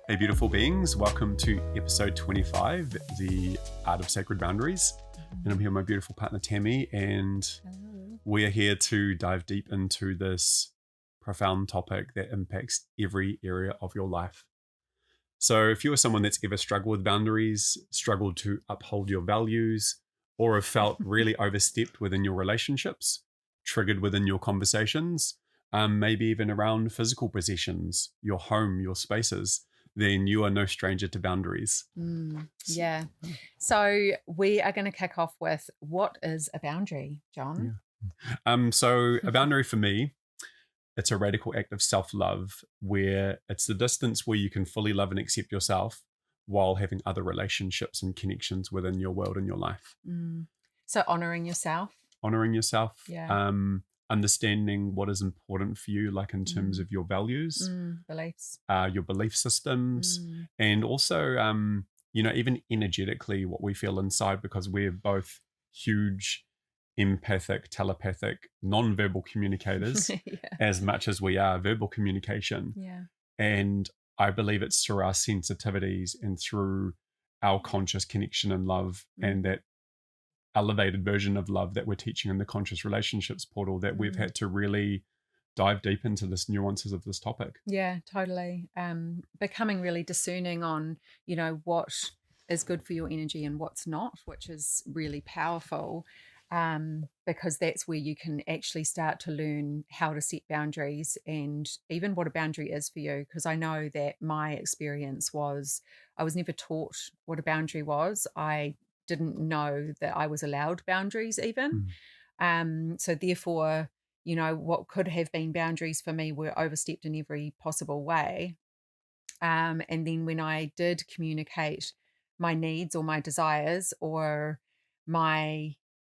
Hey, beautiful beings. Welcome to episode 25, The Art of Sacred Boundaries. And I'm here with my beautiful partner, Tami, and we are here to dive deep into this profound topic that impacts every area of your life. So if you are someone that's ever struggled with boundaries, struggled to uphold your values, or have felt really overstepped within your relationships, triggered within your conversations, maybe even around physical possessions, your home, your spaces, then you are no stranger to boundaries. Yeah. So we are going to kick off with, what is a boundary, John? So a boundary for me, it's a radical act of self-love where it's the distance where you can fully love and accept yourself while having other relationships and connections within your world and your life. So honoring yourself. Honoring yourself. Yeah. Understanding what is important for you, like in terms of your values, Beliefs, your belief systems, and also, even energetically what we feel inside, because we're both huge empathic, telepathic, non-verbal communicators as much as we are verbal communication. Yeah. And I believe it's through our sensitivities and through our conscious connection and love and that elevated version of love that we're teaching in the Conscious Relationships portal that we've had to really dive deep into the nuances of this topic. Yeah, totally. Becoming really discerning on, what is good for your energy and what's not, which is really powerful, because that's where you can actually start to learn how to set boundaries and even what a boundary is for you. Because I know that my experience was I was never taught what a boundary was. I didn't know that I was allowed boundaries even. So therefore, what could have been boundaries for me were overstepped in every possible way. And then when I did communicate my needs or my desires or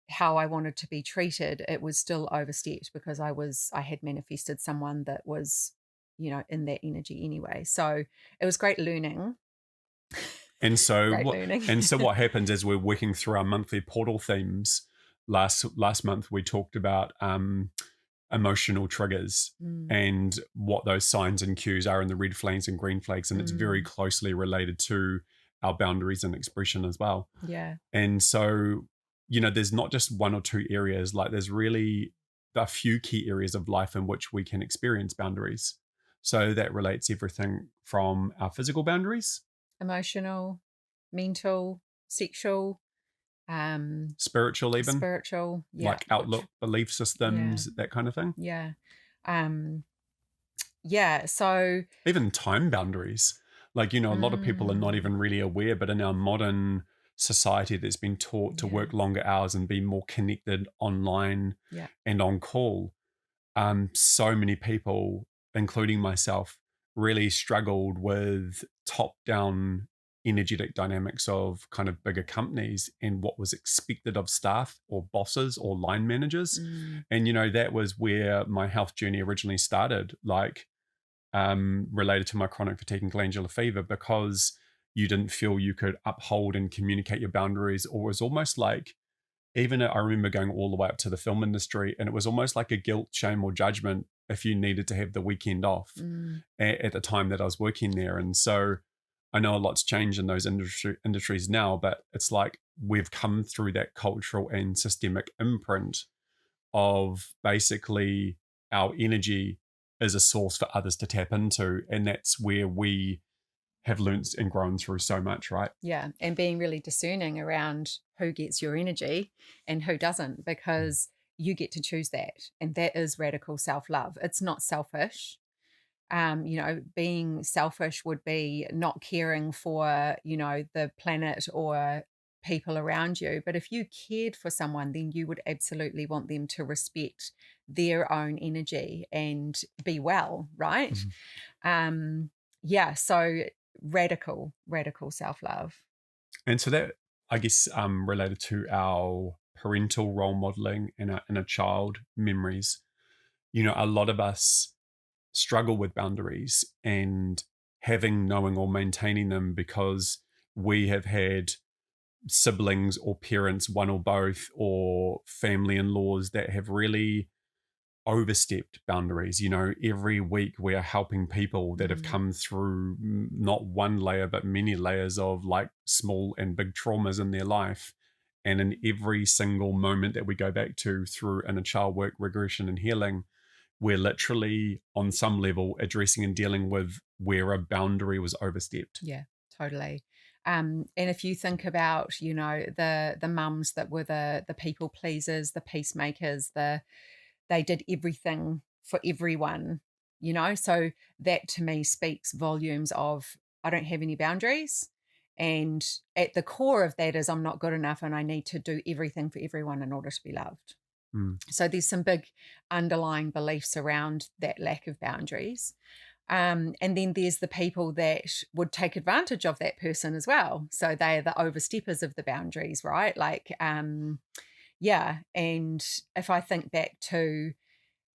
how I wanted to be treated, it was still overstepped because I had manifested someone that was, in that energy anyway. So it was great learning. And so, learning. What happens as we're working through our monthly portal themes? Last month we talked about emotional triggers and what those signs and cues are in the red flags and green flags, and it's very closely related to our boundaries and expression as well. Yeah. And so, there's not just one or two areas, like there's really a few key areas of life in which we can experience boundaries. So that relates everything from our physical boundaries, emotional, mental, sexual, spiritual, even spiritual, like outlook, belief systems, that kind of thing. Yeah. So even time boundaries, like, a lot of people are not even really aware, but in our modern society that's been taught to work longer hours and be more connected online and on call, so many people, including myself, really struggled with top-down energetic dynamics of kind of bigger companies and what was expected of staff or bosses or line managers. And, that was where my health journey originally started, like related to my chronic fatigue and glandular fever, because you didn't feel you could uphold and communicate your boundaries, or it was almost like, even I remember going all the way up to the film industry, and it was almost like a guilt, shame, or judgment if you needed to have the weekend off at the time that I was working there. And so I know a lot's changed in those industries now, but it's like we've come through that cultural and systemic imprint of basically our energy is a source for others to tap into. And that's where we have learned and grown through so much, right? Yeah. And being really discerning around who gets your energy and who doesn't, because you get to choose that. And that is radical self-love. It's not selfish. Being selfish would be not caring for, the planet or people around you. But if you cared for someone, then you would absolutely want them to respect their own energy and be well, right? So radical self-love. And so that, I guess, related to our parental role modeling and a child memories, a lot of us struggle with boundaries and knowing or maintaining them because we have had siblings or parents, one or both, or family in-laws that have really overstepped boundaries. Every week we are helping people that have come through not one layer, but many layers of like small and big traumas in their life. And in every single moment that we go back to through inner child work, regression, and healing, we're literally on some level addressing and dealing with where a boundary was overstepped. Yeah, totally. And if you think about, the mums that were the people pleasers, the peacemakers, they did everything for everyone, so that to me speaks volumes of I don't have any boundaries. And at the core of that is I'm not good enough and I need to do everything for everyone in order to be loved. So there's some big underlying beliefs around that lack of boundaries. And then there's the people that would take advantage of that person as well. So they are the oversteppers of the boundaries, right? Like, yeah. And if I think back to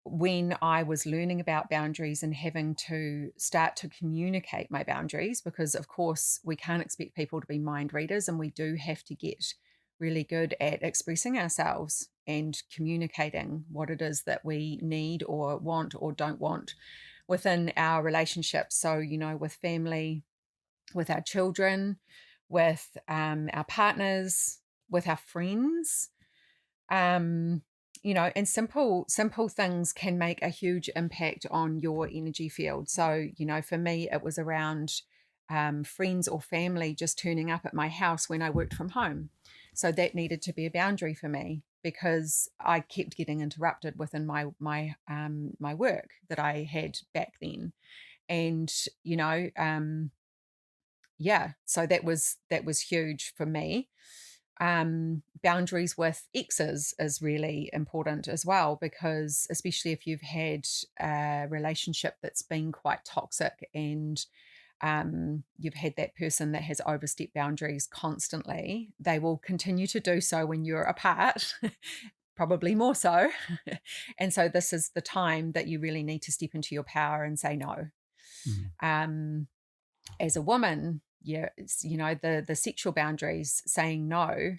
when I was learning about boundaries and having to start to communicate my boundaries, because of course we can't expect people to be mind readers, and we do have to get really good at expressing ourselves and communicating what it is that we need or want or don't want within our relationships. So, with family, with our children, with our partners, with our friends, and simple things can make a huge impact on your energy field. So, for me, it was around friends or family just turning up at my house when I worked from home. So that needed to be a boundary for me because I kept getting interrupted within my work that I had back then. And yeah, so that was huge for me. Boundaries with exes is really important as well, because especially if you've had a relationship that's been quite toxic, and you've had that person that has overstepped boundaries constantly, they will continue to do so when you're apart, probably more so. And so this is the time that you really need to step into your power and say no. Um, as a woman, yeah, the sexual boundaries, saying no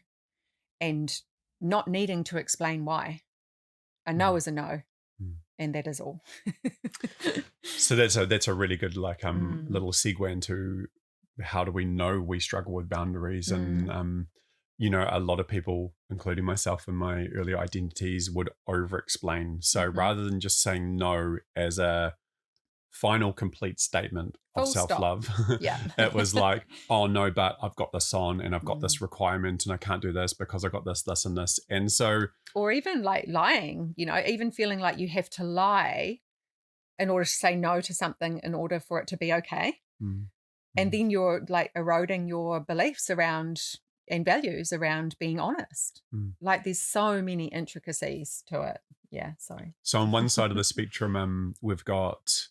and not needing to explain why. A no is a no, and that is all. So that's a really good little segue into how do we know we struggle with boundaries. And a lot of people, including myself in my earlier identities, would over explain. So rather than just saying no as a final complete statement of Full stop. self-love, Yeah. it was like, oh no, but I've got this on and I've got this requirement and I can't do this because I got this and this. And so, or even like lying, even feeling like you have to lie in order to say no to something in order for it to be okay. And then you're like eroding your beliefs around and values around being honest. Like there's so many intricacies to it. Yeah, sorry. So on one side of the spectrum, we've got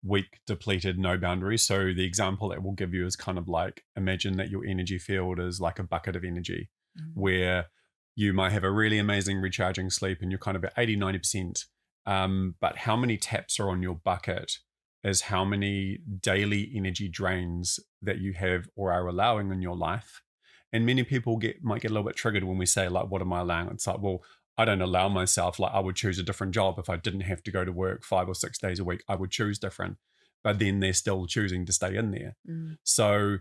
weak, depleted, no boundaries. So the example that we'll give you is kind of like, imagine that your energy field is like a bucket of energy where you might have a really amazing recharging sleep and you're kind of at 80, 90%. But how many taps are on your bucket is how many daily energy drains that you have or are allowing in your life. And many people might get a little bit triggered when we say, like, what am I allowing? It's like, well, I don't allow myself, like I would choose a different job if I didn't have to go to work 5 or 6 days a week. I would choose different, but then they're still choosing to stay in there. So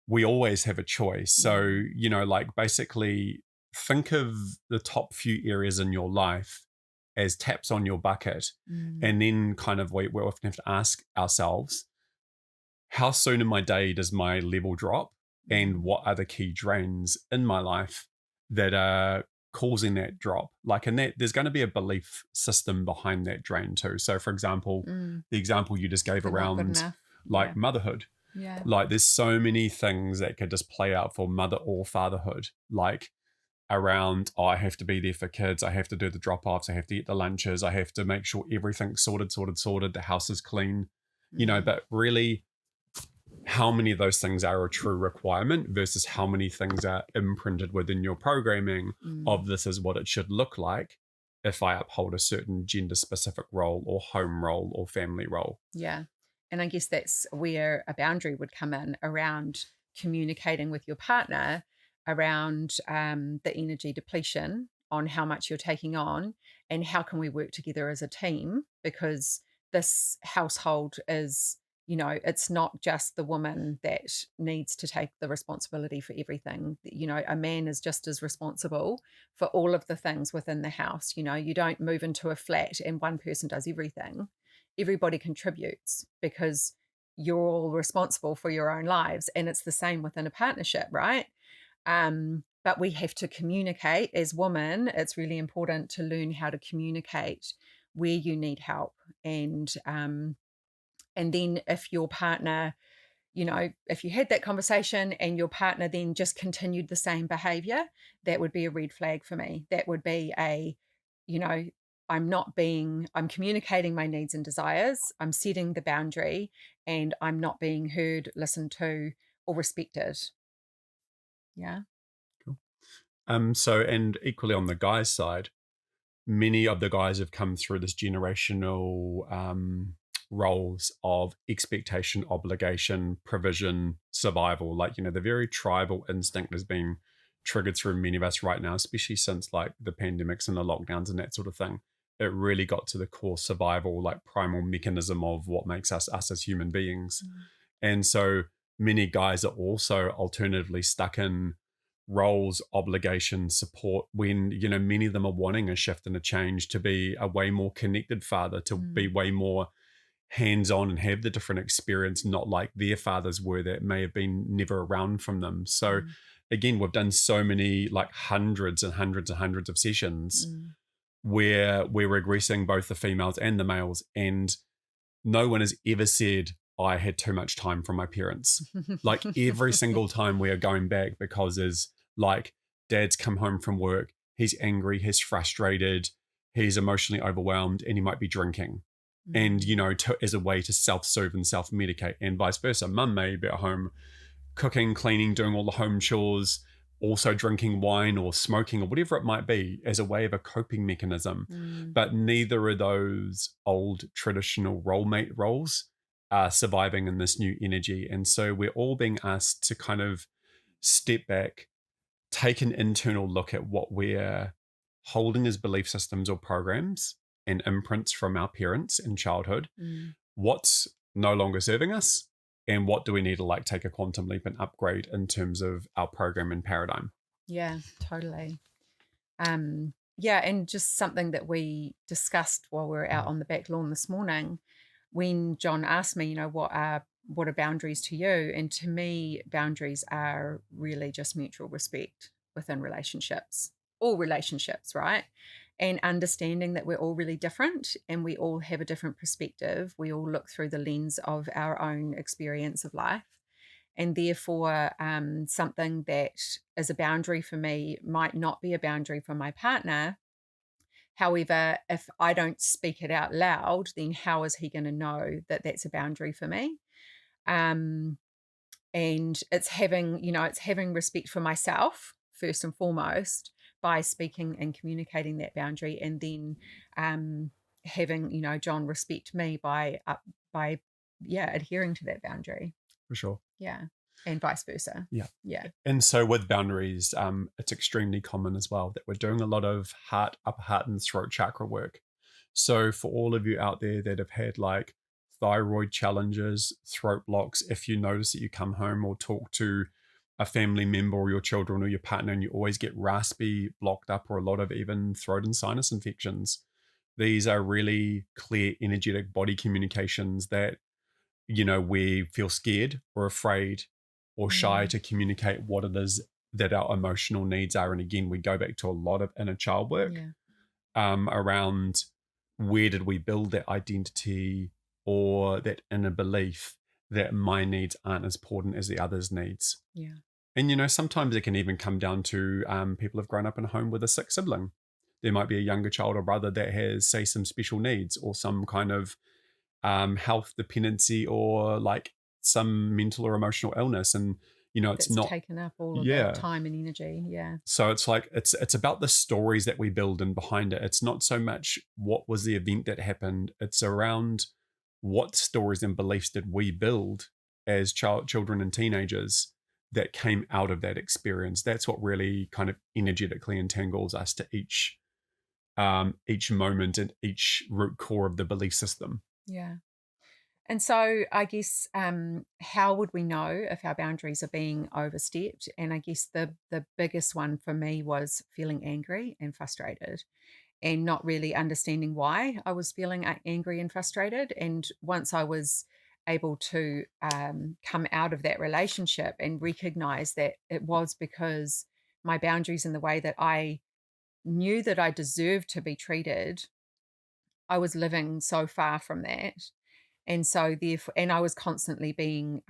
we always have a choice. So, like basically think of the top few areas in your life as taps on your bucket. And then kind of we often have to ask ourselves, how soon in my day does my level drop? And what are the key drains in my life that are causing that drop? Like in that, there's going to be a belief system behind that drain too. So for example, the example you just gave around like motherhood, like there's so many things that could just play out for mother or fatherhood, like around, oh, I have to be there for kids. I have to do the drop-offs. I have to get the lunches. I have to make sure everything's sorted. The house is clean, but really, how many of those things are a true requirement versus how many things are imprinted within your programming of this is what it should look like if I uphold a certain gender specific role or home role or family role. Yeah. And I guess that's where a boundary would come in around communicating with your partner around the energy depletion on how much you're taking on, and how can we work together as a team, because this household is, it's not just the woman that needs to take the responsibility for everything. A man is just as responsible for all of the things within the house. You don't move into a flat and one person does everything. Everybody contributes, because you're all responsible for your own lives. And it's the same within a partnership, right? But we have to communicate as women. It's really important to learn how to communicate where you need help. And then if your partner, if you had that conversation and your partner then just continued the same behavior, that would be a red flag for me. That would be I'm communicating my needs and desires, I'm setting the boundary, and I'm not being heard, listened to, or respected. Yeah. Cool. So, and equally on the guy's side, many of the guys have come through this generational roles of expectation, obligation, provision, survival. Like, the very tribal instinct has been triggered through many of us right now, especially since like the pandemics and the lockdowns and that sort of thing. It really got to the core survival, like primal mechanism of what makes us as human beings. And so many guys are also alternatively stuck in roles, obligations, support, when many of them are wanting a shift and a change to be a way more connected father, to be way more hands-on and have the different experience, not like their fathers were that may have been never around from them. So again, we've done so many, like hundreds and hundreds and hundreds of sessions where we're regressing both the females and the males, and no one has ever said I had too much time from my parents. Like every single time we are going back, because there's like dad's come home from work, he's angry, he's frustrated, he's emotionally overwhelmed, and he might be drinking. And, as a way to self-soothe and self-medicate, and vice versa. Mum may be at home cooking, cleaning, doing all the home chores, also drinking wine or smoking or whatever it might be, as a way of a coping mechanism. But neither of those old traditional role mate roles are surviving in this new energy. And so we're all being asked to kind of step back, take an internal look at what we're holding as belief systems or programs and imprints from our parents in childhood. What's no longer serving us, and what do we need to like take a quantum leap and upgrade in terms of our program and paradigm? Yeah, totally. Yeah, and just something that we discussed while we were out on the back lawn this morning, when John asked me, what are boundaries to you? And to me, boundaries are really just mutual respect within relationships, all relationships, right? And understanding that we're all really different and we all have a different perspective. We all look through the lens of our own experience of life. And therefore, something that is a boundary for me might not be a boundary for my partner. However, if I don't speak it out loud, then how is he going to know that that's a boundary for me? And it's having respect for myself first and foremost by speaking and communicating that boundary, and then having John respect me by adhering to that boundary. For sure. Yeah. And vice versa. Yeah. And so with boundaries, it's extremely common as well that we're doing a lot of upper heart and throat chakra work. So for all of you out there that have had like thyroid challenges, throat blocks, if you notice that you come home or talk to a family member or your children or your partner and you always get raspy, blocked up, or a lot of even throat and sinus infections, these are really clear energetic body communications that we feel scared or afraid or shy to communicate what it is that our emotional needs are. And again, we go back to a lot of inner child work around where did we build that identity or that inner belief that my needs aren't as important as the other's needs. Yeah. And, sometimes it can even come down to people have grown up in a home with a sick sibling. There might be a younger child or brother that has, say, some special needs or some kind of health dependency or like some mental or emotional illness, and it's that's not taken up all of that time and energy. So it's like it's about the stories that we build in behind it. It's not so much what was the event that happened, it's around what stories and beliefs did we build as children and teenagers that came out of that experience. That's what really kind of energetically entangles us to each moment and each root core of the belief system. Yeah. And so I guess how would we know if our boundaries are being overstepped? And I guess the biggest one for me was feeling angry and frustrated and not really understanding why I was feeling angry and frustrated. And once I was able to come out of that relationship and recognize that it was because my boundaries and the way that I knew that I deserved to be treated, I was living so far from that. And so therefore, and I was constantly being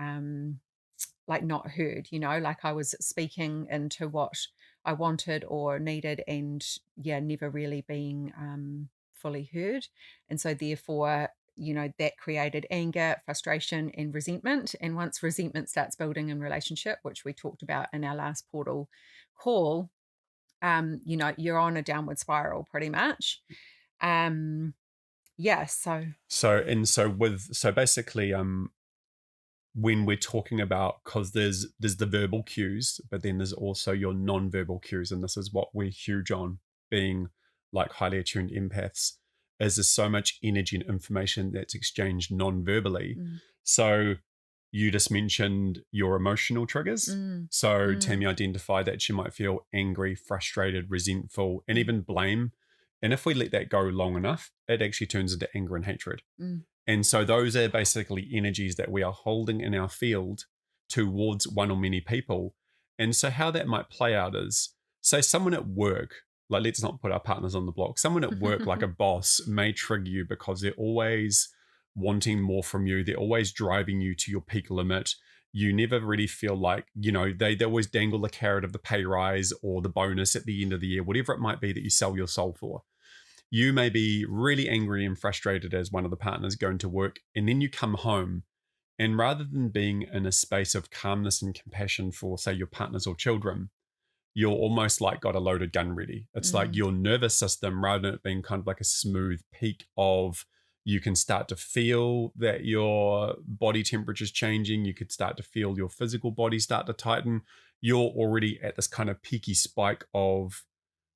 like not heard, like I was speaking into what I wanted or needed and yeah, never really being fully heard. And so therefore, that created anger, frustration, and resentment. And once resentment starts building in relationship, which we talked about in our last portal call, you're on a downward spiral pretty much. Yeah, So basically, when we're talking about, because there's the verbal cues, but then there's also your non-verbal cues, and this is what we're huge on, being like highly attuned empaths, is there's so much energy and information that's exchanged non-verbally. So you just mentioned your emotional triggers. So Tami identified that she might feel angry, frustrated, resentful, and even blame. And if we let that go long enough, it actually turns into anger and hatred. And so those are basically energies that we are holding in our field towards one or many people. And so how that might play out is, say someone at work, like let's not put our partners on the block, someone at work like a boss may trigger you because they're always wanting more from you. They're always driving you to your peak limit. You never really feel like, they always dangle the carrot of the pay rise or the bonus at the end of the year, whatever it might be that you sell your soul for. You may be really angry and frustrated as one of the partners going to work, and then you come home, and rather than being in a space of calmness and compassion for, say, your partners or children, you're almost like got a loaded gun ready. It's like your nervous system, rather than it being kind of like a smooth peak of, you can start to feel that your body temperature is changing. You could start to feel your physical body start to tighten. You're already at this kind of peaky spike of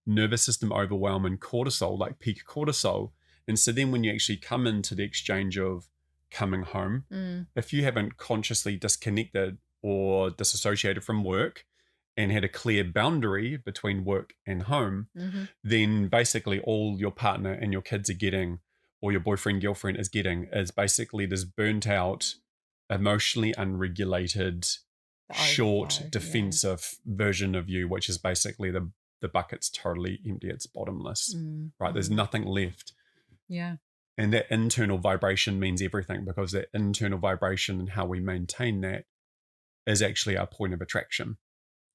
nervous system overwhelm and cortisol, like peak cortisol. And so then when you actually come into the exchange of coming home, if you haven't consciously disconnected or disassociated from work and had a clear boundary between work and home, then basically all your partner and your kids are getting, or your boyfriend, girlfriend is getting, is basically this burnt out, emotionally unregulated, short, defensive version of you, which is basically the bucket's totally empty, it's bottomless, right? There's nothing left. Yeah. And that internal vibration means everything, because that internal vibration and how we maintain that is actually our point of attraction.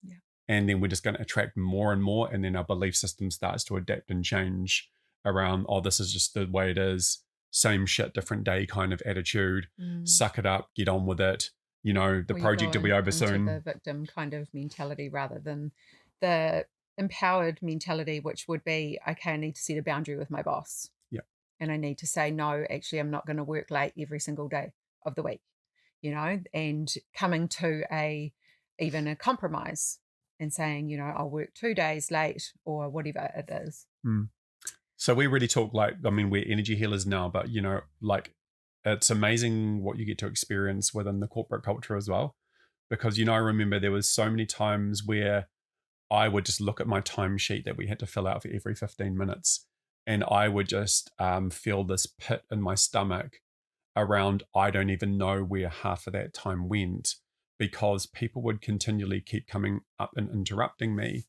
Yeah. And then we're just going to attract more and more, and then our belief system starts to adapt and change around, oh, this is just the way it is, same shit, different day kind of attitude, suck it up, get on with it, the project will be over soon. The victim kind of mentality rather than the empowered mentality, which would be, okay, I need to set a boundary with my boss. Yeah. And I need to say, no, actually, I'm not going to work late every single day of the week, and coming to even a compromise and saying, I'll work 2 days late or whatever it is. So we really talk we're energy healers now, but it's amazing what you get to experience within the corporate culture as well. Because, I remember there was so many times where I would just look at my timesheet that we had to fill out for every 15 minutes. And I would just feel this pit in my stomach around, I don't even know where half of that time went, because people would continually keep coming up and interrupting me.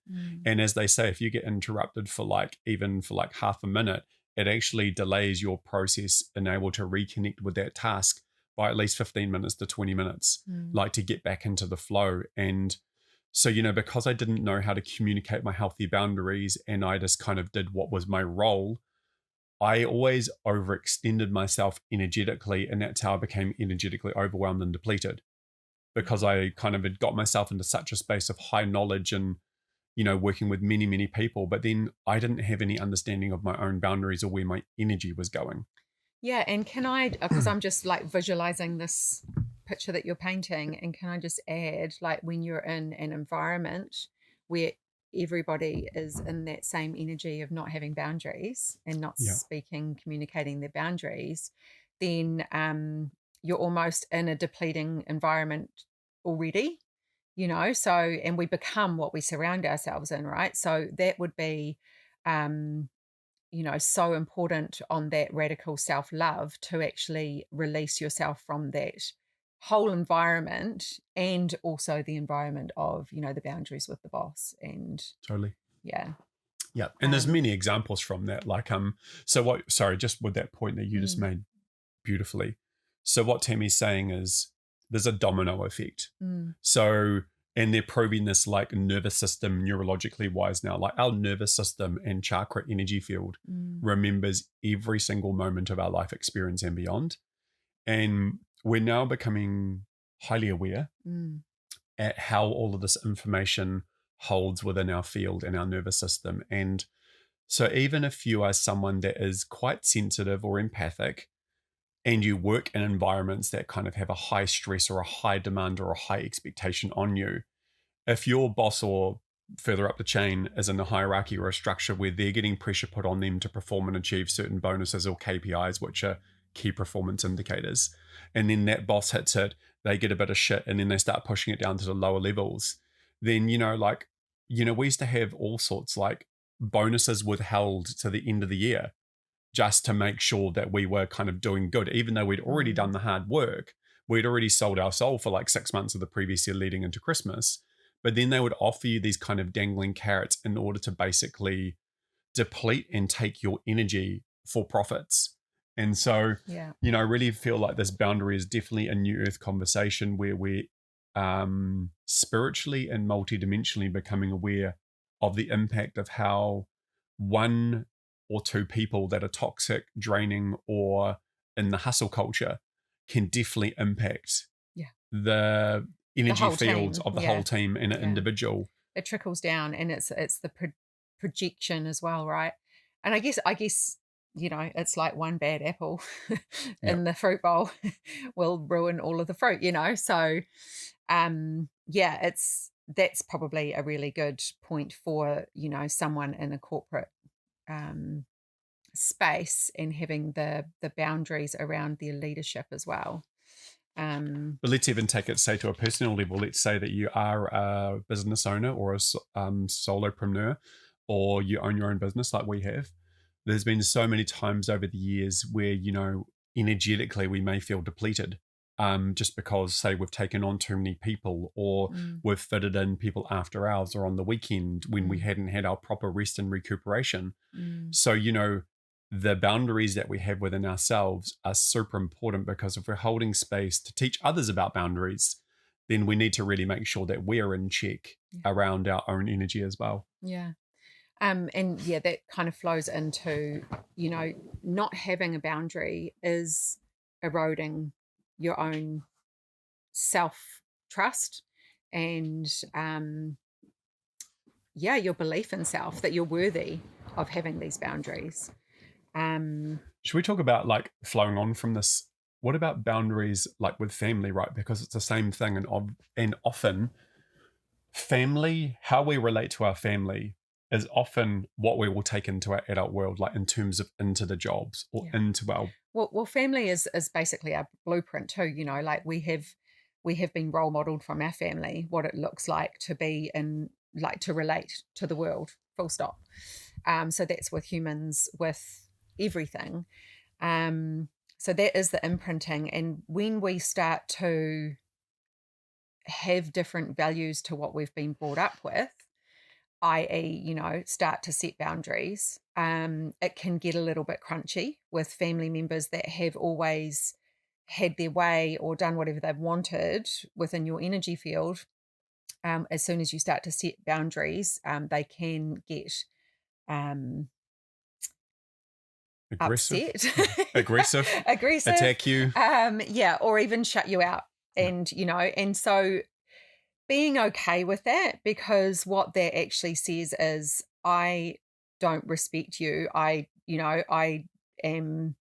And as they say, if you get interrupted for even half a minute, it actually delays your process and able to reconnect with that task by at least 15 minutes to 20 minutes, to get back into the flow. And so, because I didn't know how to communicate my healthy boundaries and I just kind of did what was my role, I always overextended myself energetically. And that's how I became energetically overwhelmed and depleted, because I kind of had got myself into such a space of high knowledge and, working with many, many people. But then I didn't have any understanding of my own boundaries or where my energy was going. Yeah. And can I, because I'm just visualizing this picture that you're painting. And can I just add, like when you're in an environment where everybody is in that same energy of not having boundaries and not speaking, communicating their boundaries, then you're almost in a depleting environment already, you know. So, and we become what we surround ourselves in, right? So that would be you know, so important on that radical self-love to actually release yourself from that whole environment, and also the environment of, you know, the boundaries with the boss. And totally. yeah. And there's many examples from that, like so what, sorry, just with that point that you just made beautifully, so what Tami's saying is there's a domino effect. So, and they're proving this like nervous system neurologically wise now, like our nervous system and chakra energy field remembers every single moment of our life experience and beyond. And we're now becoming highly aware at how all of this information holds within our field and our nervous system. And so even if you are someone that is quite sensitive or empathic, and you work in environments that kind of have a high stress or a high demand or a high expectation on you, if your boss or further up the chain is in a hierarchy or a structure where they're getting pressure put on them to perform and achieve certain bonuses or KPIs, which are key performance indicators, and then that boss hits it, they get a bit of shit, and then they start pushing it down to the lower levels, then, you know, like, you know, we used to have all sorts like bonuses withheld to the end of the year just to make sure that we were kind of doing good, even though we'd already done the hard work. We'd already sold our soul for like 6 months of the previous year leading into Christmas. But then they would offer you these kind of dangling carrots in order to basically deplete and take your energy for profits. And so, you know, I really feel like this boundary is definitely a new earth conversation where we're spiritually and multidimensionally becoming aware of the impact of how one or two people that are toxic, draining, or in the hustle culture can definitely impact the energy fields of the whole team and an individual. It trickles down, and it's the projection as well, right? And I guess you know, it's like one bad apple in the fruit bowl will ruin all of the fruit, you know. So that's probably a really good point for, you know, someone in a corporate space, and having the boundaries around their leadership as well. But let's even take it, say, to a personal level. Let's say that you are a business owner or a solopreneur, or you own your own business like we have. There's been so many times over the years where, you know, energetically we may feel depleted, just because, say, we've taken on too many people, or we've fitted in people after hours or on the weekend when we hadn't had our proper rest and recuperation. So, you know, the boundaries that we have within ourselves are super important, because if we're holding space to teach others about boundaries, then we need to really make sure that we're in check around our own energy as well. And that kind of flows into, you know, not having a boundary is eroding your own self-trust and your belief in self, that you're worthy of having these boundaries. Should we talk about, like, flowing on from this, what about boundaries like with family, right? Because it's the same thing, and often family, how we relate to our family is often what we will take into our adult world, like in terms of into the jobs or into our... Well, family is basically our blueprint too, you know, like we have been role modeled from our family what it looks like to be in, like, to relate to the world, full stop. So that's with humans, with everything. So that is the imprinting. And when we start to have different values to what we've been brought up with, i.e., you know, start to set boundaries, it can get a little bit crunchy with family members that have always had their way or done whatever they've wanted within your energy field. As soon as you start to set boundaries, they can get aggressive, upset, aggressive, attack you, or even shut you out. And you know, and so being okay with that, because what that actually says is, I don't respect you. I am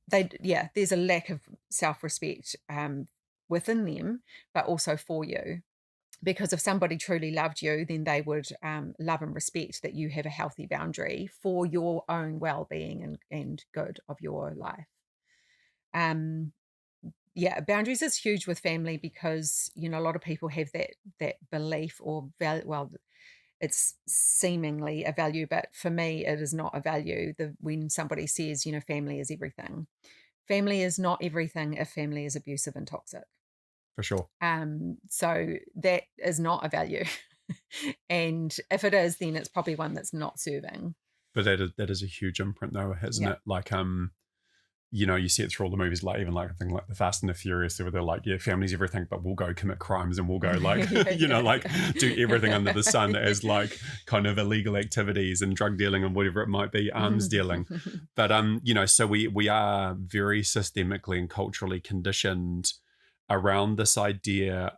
there's a lack of self-respect within them, but also for you. Because if somebody truly loved you, then they would love and respect that you have a healthy boundary for your own well-being and good of your life. Um, yeah, boundaries is huge with family because, a lot of people have that belief or well, it's seemingly a value, but for me, it is not a value. When somebody says, family is everything, family is not everything if family is abusive and toxic. For sure. So that is not a value. And if it is, then it's probably one that's not serving. But that is a huge imprint though, isn't it? Like, you see it through all the movies, like even like I think like the Fast and the Furious, where they're like, yeah, family's everything, but we'll go commit crimes and we'll go like, like do everything under the sun as like kind of illegal activities and drug dealing and whatever it might be, arms dealing. But so we are very systemically and culturally conditioned around this idea.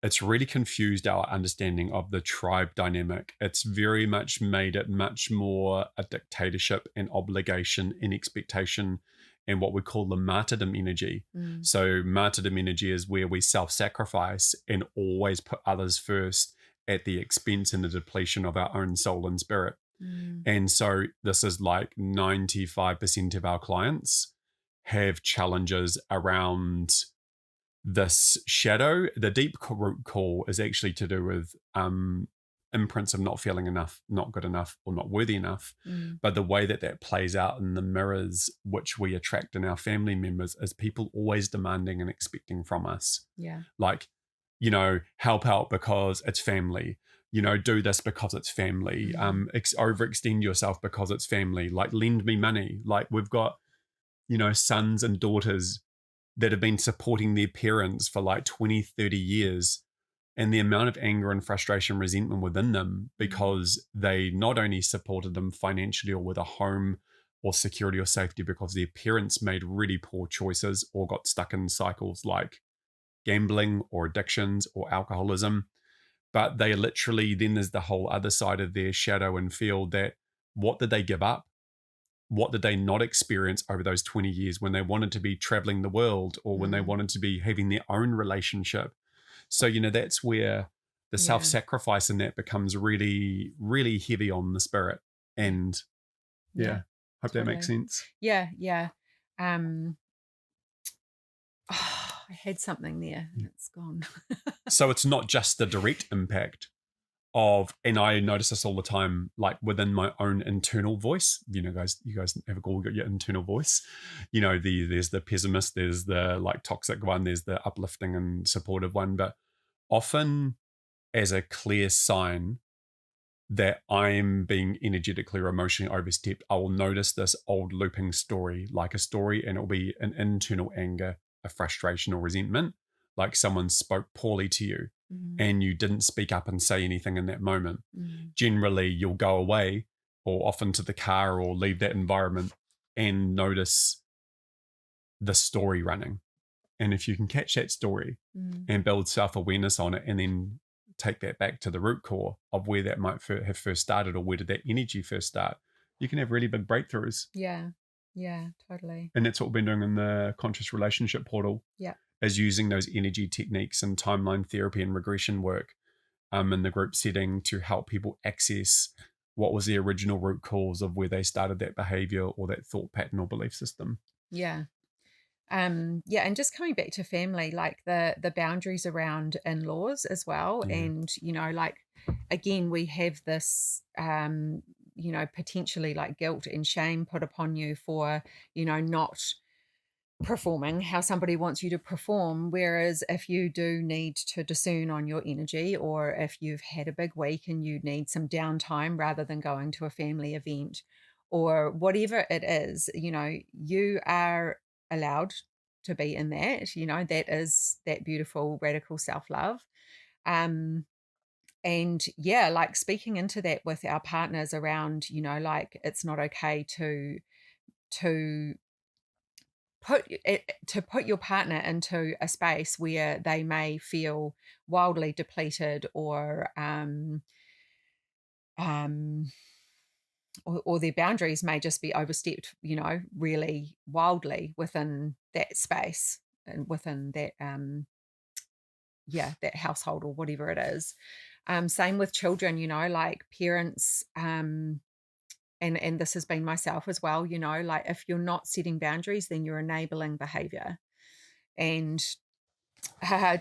It's really confused our understanding of the tribe dynamic. It's very much made it much more a dictatorship and obligation and expectation and what we call the martyrdom energy. So martyrdom energy is where we self-sacrifice and always put others first at the expense and the depletion of our own soul and spirit. And so this is like 95% of our clients have challenges around this shadow. The deep root call is actually to do with imprints of not feeling enough, not good enough, or not worthy enough. But the way that plays out in the mirrors which we attract in our family members is people always demanding and expecting from us. Yeah. Like, help out because it's family. Do this because it's family. Overextend yourself because it's family. Like, lend me money. Like, we've got, sons and daughters that have been supporting their parents for like 20, 30 years. And the amount of anger and frustration, resentment within them because they not only supported them financially or with a home or security or safety because their parents made really poor choices or got stuck in cycles like gambling or addictions or alcoholism. But they literally, then there's the whole other side of their shadow and feel that what did they give up? What did they not experience over those 20 years when they wanted to be traveling the world or when they wanted to be having their own relationship? So, that's where the self-sacrifice in that becomes really, really heavy on the spirit. And hope that makes sense. Yeah. I had something there and it's gone. So it's not just the direct impact of, and I notice this all the time, like within my own internal voice. You guys have all got your internal voice. There's the pessimist, there's the like toxic one, there's the uplifting and supportive one. But often, as a clear sign that I'm being energetically or emotionally overstepped, I will notice this old looping story, like a story, and it'll be an internal anger, a frustration or resentment, like someone spoke poorly to you and you didn't speak up and say anything in that moment. Generally, you'll go away or off into the car or leave that environment and notice the story running. And if you can catch that story and build self-awareness on it and then take that back to the root core of where that might have first started or where did that energy first start, you can have really big breakthroughs. Yeah, totally. And that's what we've been doing in the Conscious Relationship Portal. Is using those energy techniques and timeline therapy and regression work in the group setting to help people access what was the original root cause of where they started that behavior or that thought pattern or belief system. And just coming back to family, like the boundaries around in-laws as well. And like, again, we have this potentially like guilt and shame put upon you for not performing how somebody wants you to perform. Whereas if you do need to discern on your energy, or if you've had a big week and you need some downtime rather than going to a family event or whatever it is, you are allowed to be in that. That is that beautiful radical self-love. And like speaking into that with our partners around, like it's not okay to put your partner into a space where they may feel wildly depleted or or their boundaries may just be overstepped, really wildly within that space and within that that household or whatever it is. Same with children, like parents, and this has been myself as well, like if you're not setting boundaries, then you're enabling behavior. And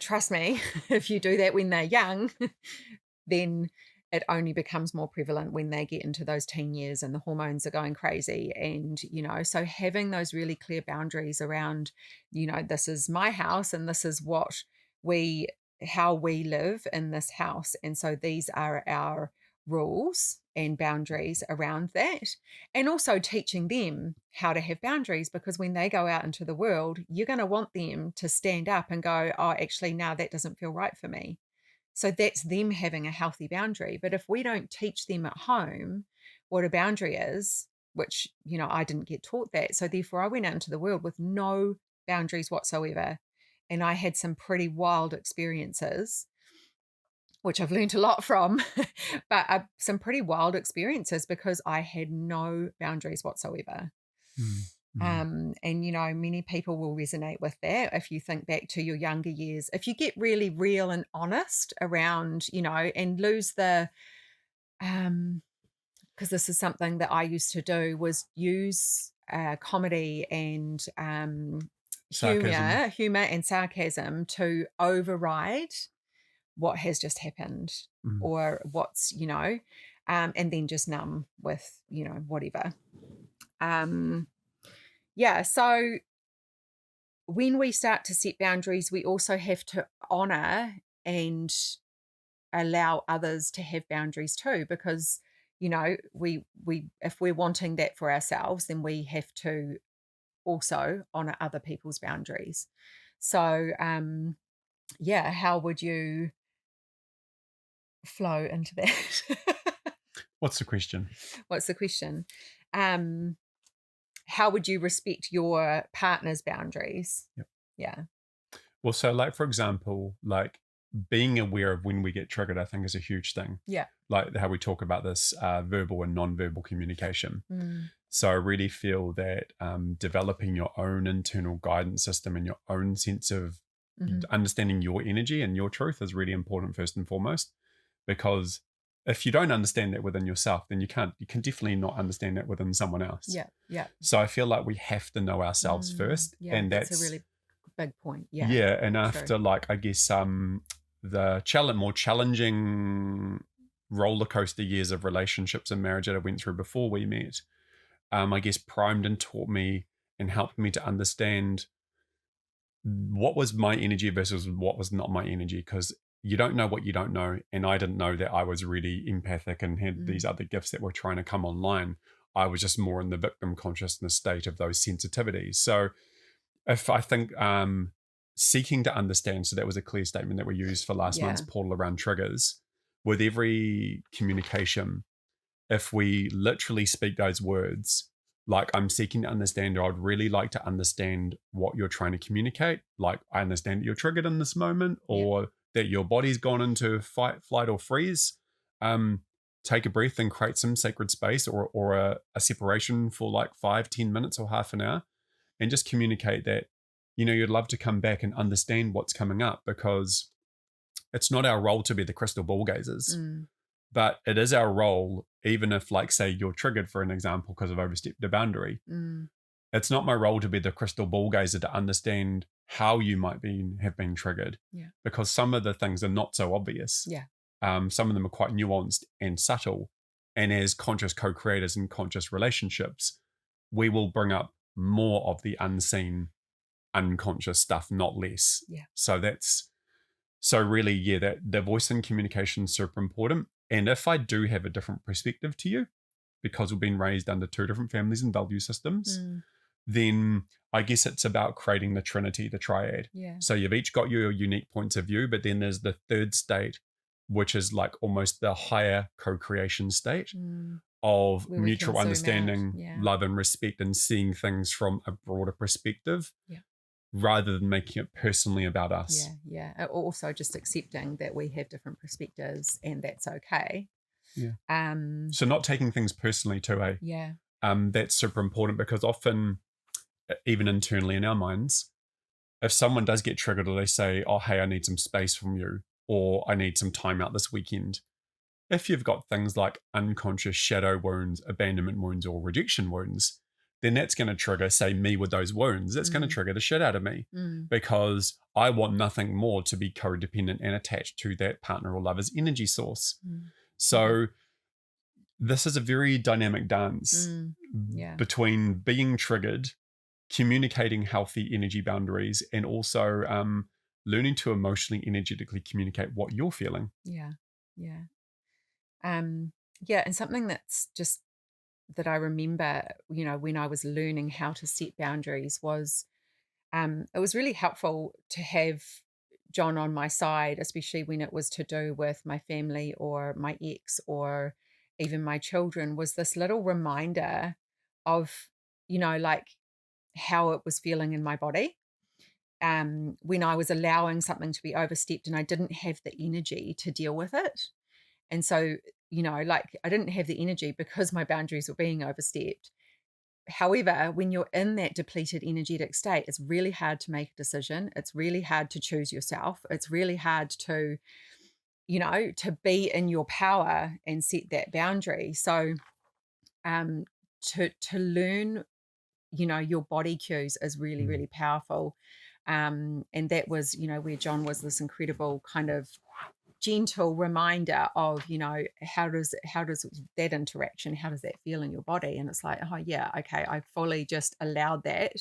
trust me, if you do that when they're young, then it only becomes more prevalent when they get into those teen years and the hormones are going crazy. And, so having those really clear boundaries around, this is my house and this is how we live in this house. And so these are our rules and boundaries around that. And also teaching them how to have boundaries, because when they go out into the world, you're going to want them to stand up and go, oh, actually, now that doesn't feel right for me. So that's them having a healthy boundary. But if we don't teach them at home what a boundary is, which, I didn't get taught that. So therefore I went out into the world with no boundaries whatsoever. And I had some pretty wild experiences, which I've learned a lot from, but some pretty wild experiences because I had no boundaries whatsoever. And, many people will resonate with that. If you think back to your younger years, if you get really real and honest around, and lose the, because this is something that I used to do, was use comedy and humor and sarcasm to override what has just happened or what's, and then just numb with, whatever. So when we start to set boundaries, we also have to honor and allow others to have boundaries too, because, we if we're wanting that for ourselves, then we have to also honor other people's boundaries. So, how would you flow into that? What's the question? How would you respect your partner's boundaries? Yep. Yeah. Well, so like, for example, like being aware of when we get triggered, I think is a huge thing. Yeah. Like how we talk about this verbal and non-verbal communication. So I really feel that developing your own internal guidance system and your own sense of understanding your energy and your truth is really important first and foremost, because if you don't understand that within yourself, then you can definitely not understand that within someone else. Yeah. So I feel like we have to know ourselves first. Yeah, and that's a really big point. Yeah. Yeah. And after like, I guess, the more challenging roller coaster years of relationships and marriage that I went through before we met, I guess primed and taught me and helped me to understand what was my energy versus what was not my energy, because you don't know what you don't know. And I didn't know that I was really empathic and had these other gifts that were trying to come online. I was just more in the victim consciousness state of those sensitivities. So if I think seeking to understand, so that was a clear statement that we used for last month's portal around triggers. With every communication, if we literally speak those words, like I'm seeking to understand, or I'd really like to understand what you're trying to communicate. Like I understand that you're triggered in this moment, or that your body's gone into fight, flight, or freeze. Take a breath and create some sacred space or a separation for like 5-10 minutes or half an hour, and just communicate that, you'd love to come back and understand what's coming up, because it's not our role to be the crystal ball gazers, but it is our role, even if, like, say you're triggered, for an example, because I've overstepped a boundary. It's not my role to be the crystal ball gazer to understand how you might have been triggered, because some of the things are not so obvious. Some of them are quite nuanced and subtle. And as conscious co-creators in conscious relationships, we will bring up more of the unseen, unconscious stuff, not less. So really, that the voice and communication is super important. And if I do have a different perspective to you, because we've been raised under two different families and value systems, then I guess it's about creating the trinity, the triad. So you've each got your unique points of view, but then there's the third state, which is like almost the higher co-creation state of Where mutual understanding, love and respect, and seeing things from a broader perspective rather than making it personally about us. Also just accepting that we have different perspectives, and that's okay. Yeah. So not taking things personally too, eh? Yeah. That's super important, because often, even internally in our minds, if someone does get triggered, or they say, oh, hey, I need some space from you, or I need some time out this weekend. If you've got things like unconscious shadow wounds, abandonment wounds, or rejection wounds, then that's going to trigger, say, me with those wounds. That's going to trigger the shit out of me, because I want nothing more to be codependent and attached to that partner or lover's energy source. So this is a very dynamic dance between being triggered, communicating healthy energy boundaries, and also learning to emotionally, energetically communicate what you're feeling. Yeah. And something that's just that I remember, when I was learning how to set boundaries was, it was really helpful to have John on my side, especially when it was to do with my family or my ex or even my children, was this little reminder of, like how it was feeling in my body. When I was allowing something to be overstepped and I didn't have the energy to deal with it. And so, like I didn't have the energy because my boundaries were being overstepped. However, when you're in that depleted energetic state, it's really hard to make a decision. It's really hard to choose yourself. It's really hard to, to be in your power and set that boundary. So, to learn, your body cues is really, really powerful. And that was, where John was this incredible kind of gentle reminder of, how does that interaction, how does that feel in your body? And it's like, oh yeah, okay, I fully just allowed that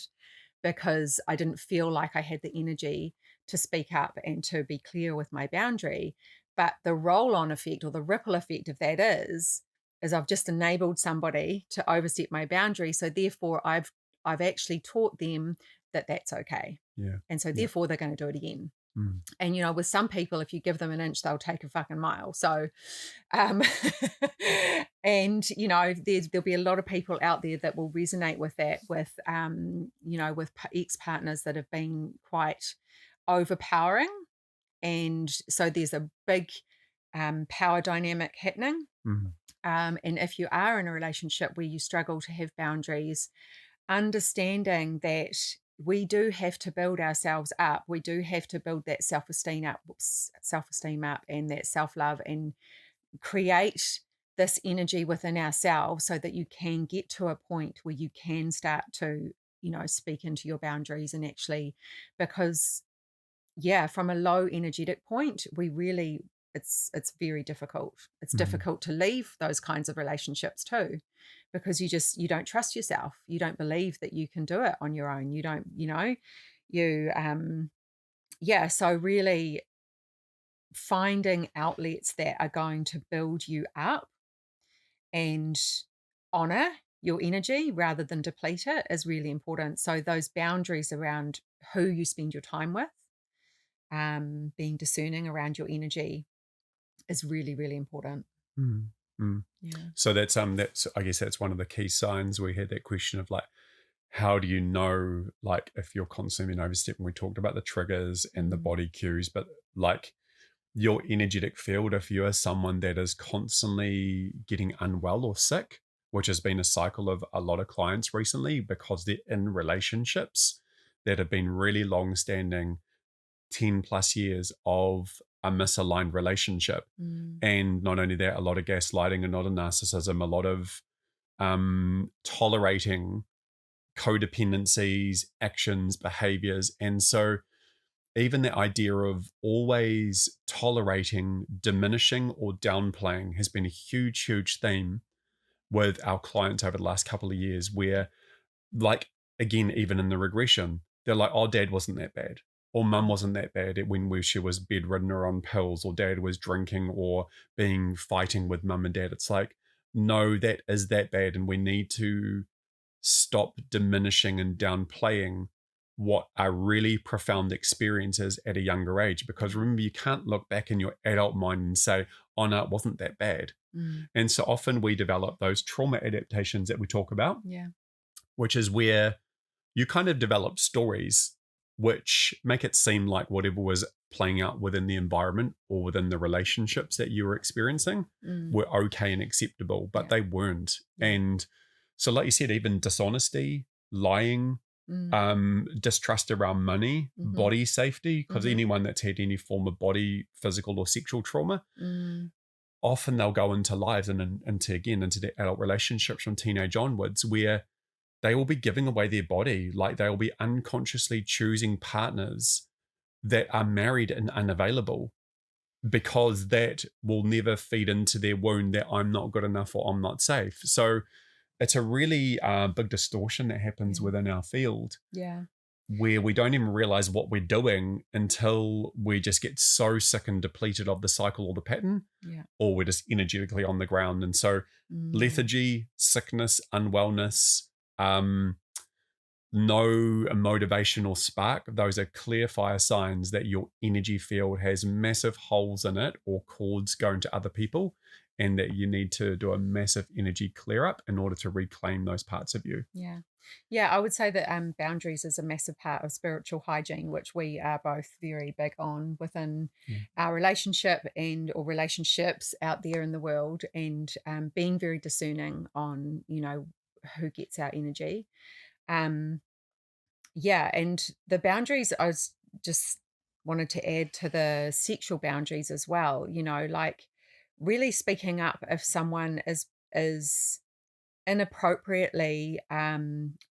because I didn't feel like I had the energy to speak up and to be clear with my boundary. But the roll-on effect or the ripple effect of that is I've just enabled somebody to overstep my boundary. So therefore I've actually taught them that that's okay. Yeah. And so therefore they're going to do it again. And, with some people, if you give them an inch, they'll take a fucking mile. So, and, there'll be a lot of people out there that will resonate with that, with, with ex-partners that have been quite overpowering. And so there's a big power dynamic happening. And if you are in a relationship where you struggle to have boundaries, understanding that we do have to build ourselves up. We do have to build that self-esteem up and that self-love and create this energy within ourselves so that you can get to a point where you can start to, speak into your boundaries and actually, because from a low energetic point, we really, it's very difficult. It's difficult to leave those kinds of relationships too, because you don't trust yourself. You don't believe that you can do it on your own. You don't, so really finding outlets that are going to build you up and honor your energy rather than deplete it is really important. So those boundaries around who you spend your time with, being discerning around your energy is really, really important. Yeah. So that's I guess that's one of the key signs. We had that question of like, how do you know, like, if you're constantly overstepping? We talked about the triggers and the body cues, but like your energetic field, if you are someone that is constantly getting unwell or sick, which has been a cycle of a lot of clients recently because they're in relationships that have been really long-standing, 10 plus years of a misaligned relationship. And not only that, a lot of gaslighting, and not a narcissism, a lot of tolerating codependencies, actions, behaviors. And so even the idea of always tolerating, diminishing, or downplaying has been a huge, huge theme with our clients over the last couple of years, where, like, again, even in the regression, they're like, oh, dad wasn't that bad, or mum wasn't that bad when she was bedridden or on pills, or dad was drinking or fighting with mum and dad. It's like, no, that is that bad, and we need to stop diminishing and downplaying what are really profound experiences at a younger age. Because remember, you can't look back in your adult mind and say, oh no, it wasn't that bad. And so often we develop those trauma adaptations that we talk about, which is where you kind of develop stories which make it seem like whatever was playing out within the environment or within the relationships that you were experiencing were okay and acceptable, but they weren't. And so, like you said, even dishonesty, lying, distrust around money, body safety, because anyone that's had any form of body, physical or sexual trauma, often they'll go into lives and into their adult relationships from teenage onwards, where they will be giving away their body, like they will be unconsciously choosing partners that are married and unavailable, because that will never feed into their wound that I'm not good enough or I'm not safe. So it's a really big distortion that happens within our field. Yeah. Where we don't even realize what we're doing until we just get so sick and depleted of the cycle or the pattern, or we're just energetically on the ground. And so lethargy, sickness, unwellness, no motivation or spark, those are clear fire signs that your energy field has massive holes in it or cords going to other people, and that you need to do a massive energy clear up in order to reclaim those parts of you. Yeah, I would say that boundaries is a massive part of spiritual hygiene, which we are both very big on within our relationship or relationships out there in the world, and being very discerning on, who gets our energy. And the boundaries, I was just wanted to add to the sexual boundaries as well, like really speaking up if someone is inappropriately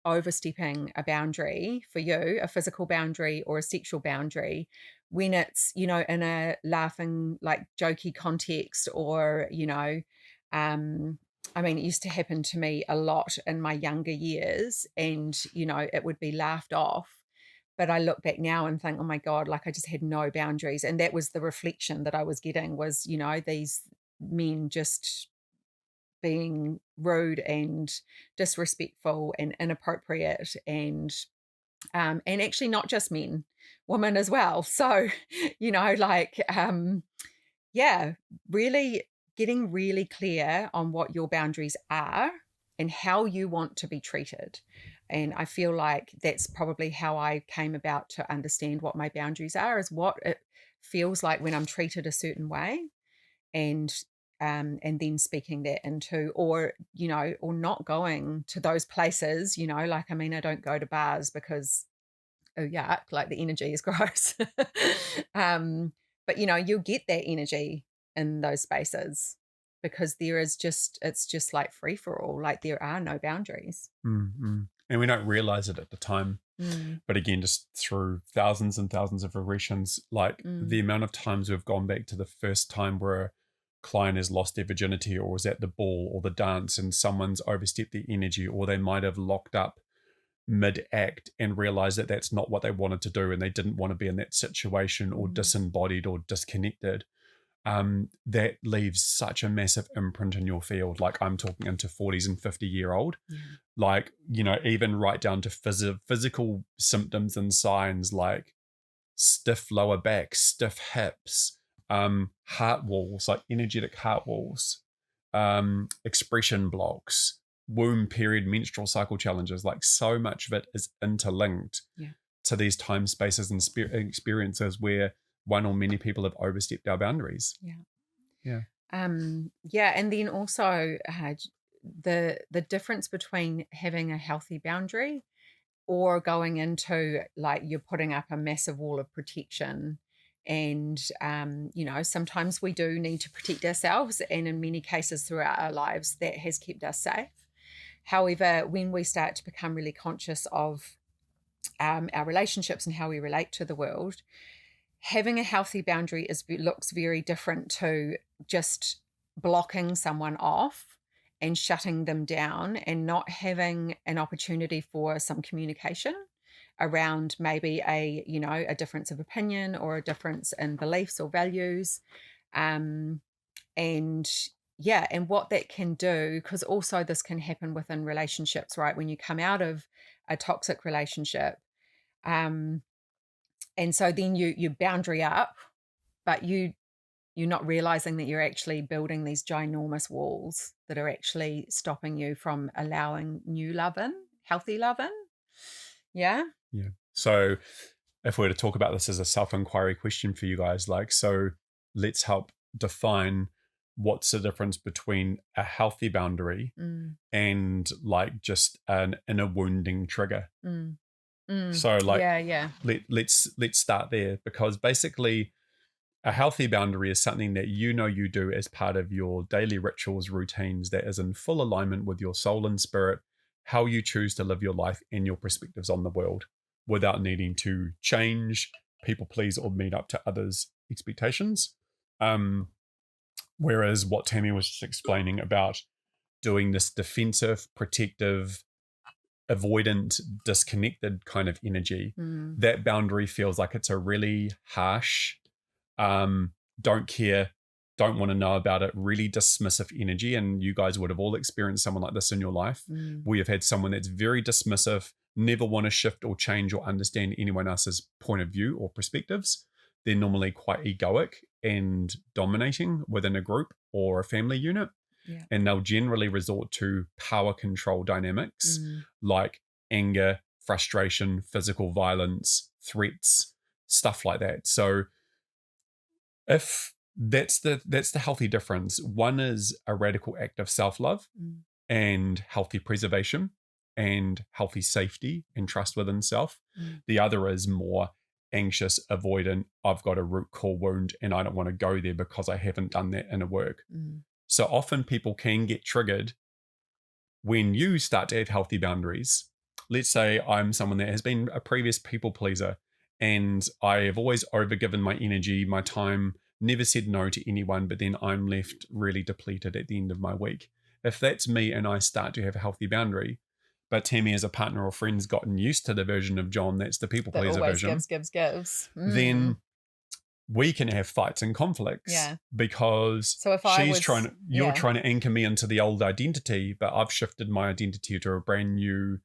overstepping a boundary for you, a physical boundary or a sexual boundary, when it's, in a laughing, like jokey context, or, it used to happen to me a lot in my younger years, and, it would be laughed off. But I look back now and think, oh my God, like I just had no boundaries. And that was the reflection that I was getting, was, these men just being rude and disrespectful and inappropriate, and actually not just men, women as well. So, really getting really clear on what your boundaries are and how you want to be treated. And I feel like that's probably how I came about to understand what my boundaries are, is what it feels like when I'm treated a certain way, and then speaking that into, or not going to those places, like, I don't go to bars because, oh yuck, like the energy is gross. But you'll get that energy in those spaces, because it's just like free for all, like there are no boundaries. And we don't realize it at the time. But again, just through thousands and thousands of regressions, like the amount of times we've gone back to the first time where a client has lost their virginity, or was at the ball or the dance and someone's overstepped their energy, or they might have locked up mid-act and realized that that's not what they wanted to do and they didn't want to be in that situation, or disembodied or disconnected. That leaves such a massive imprint in your field. Like, I'm talking into 40s and 50-year-old, like, even right down to physical symptoms and signs, like stiff lower back, stiff hips, heart walls, like energetic heart walls, expression blocks, womb period, menstrual cycle challenges. Like, so much of it is interlinked to these time spaces and experiences where one or many people have overstepped our boundaries. And then also the difference between having a healthy boundary or going into, like, you're putting up a massive wall of protection. And sometimes we do need to protect ourselves, and in many cases throughout our lives that has kept us safe. However, when we start to become really conscious of our relationships and how we relate to the world, having a healthy boundary looks very different to just blocking someone off and shutting them down, and not having an opportunity for some communication around maybe a difference of opinion or a difference in beliefs or values. And what that can do, because also this can happen within relationships, right? When you come out of a toxic relationship, and so then you boundary up, but you're not realizing that you're actually building these ginormous walls that are actually stopping you from allowing new love in, healthy love in. Yeah. So if we were to talk about this as a self-inquiry question for you guys, like, so let's help define what's the difference between a healthy boundary and like just an inner wounding trigger. So like, let's start there, because basically a healthy boundary is something that you do as part of your daily rituals, routines, that is in full alignment with your soul and spirit, how you choose to live your life and your perspectives on the world, without needing to change, people please, or meet up to others' expectations. Whereas what Tami was just explaining about doing this defensive, protective, avoidant, disconnected kind of energy, that boundary feels like it's a really harsh, don't care, don't want to know about it, really dismissive energy. And you guys would have all experienced someone like this in your life, where you've had someone that's very dismissive, never want to shift or change or understand anyone else's point of view or perspectives. They're normally quite egoic and dominating within a group or a family unit. Yeah. And they'll generally resort to power control dynamics like anger, frustration, physical violence, threats, stuff like that. So if that's the healthy difference. One is a radical act of self-love and healthy preservation and healthy safety and trust within self. The other is more anxious, avoidant, I've got a root core wound and I don't want to go there because I haven't done that inner work. So often people can get triggered when you start to have healthy boundaries. Let's say I'm someone that has been a previous people pleaser and I have always overgiven my energy, my time, never said no to anyone, but then I'm left really depleted at the end of my week. If that's me and I start to have a healthy boundary, but Tami as a partner or friend's gotten used to the version of John that's the people pleaser version, gives. Then we can have fights and conflicts because so if you're trying to anchor me into the old identity, but I've shifted my identity to a brand new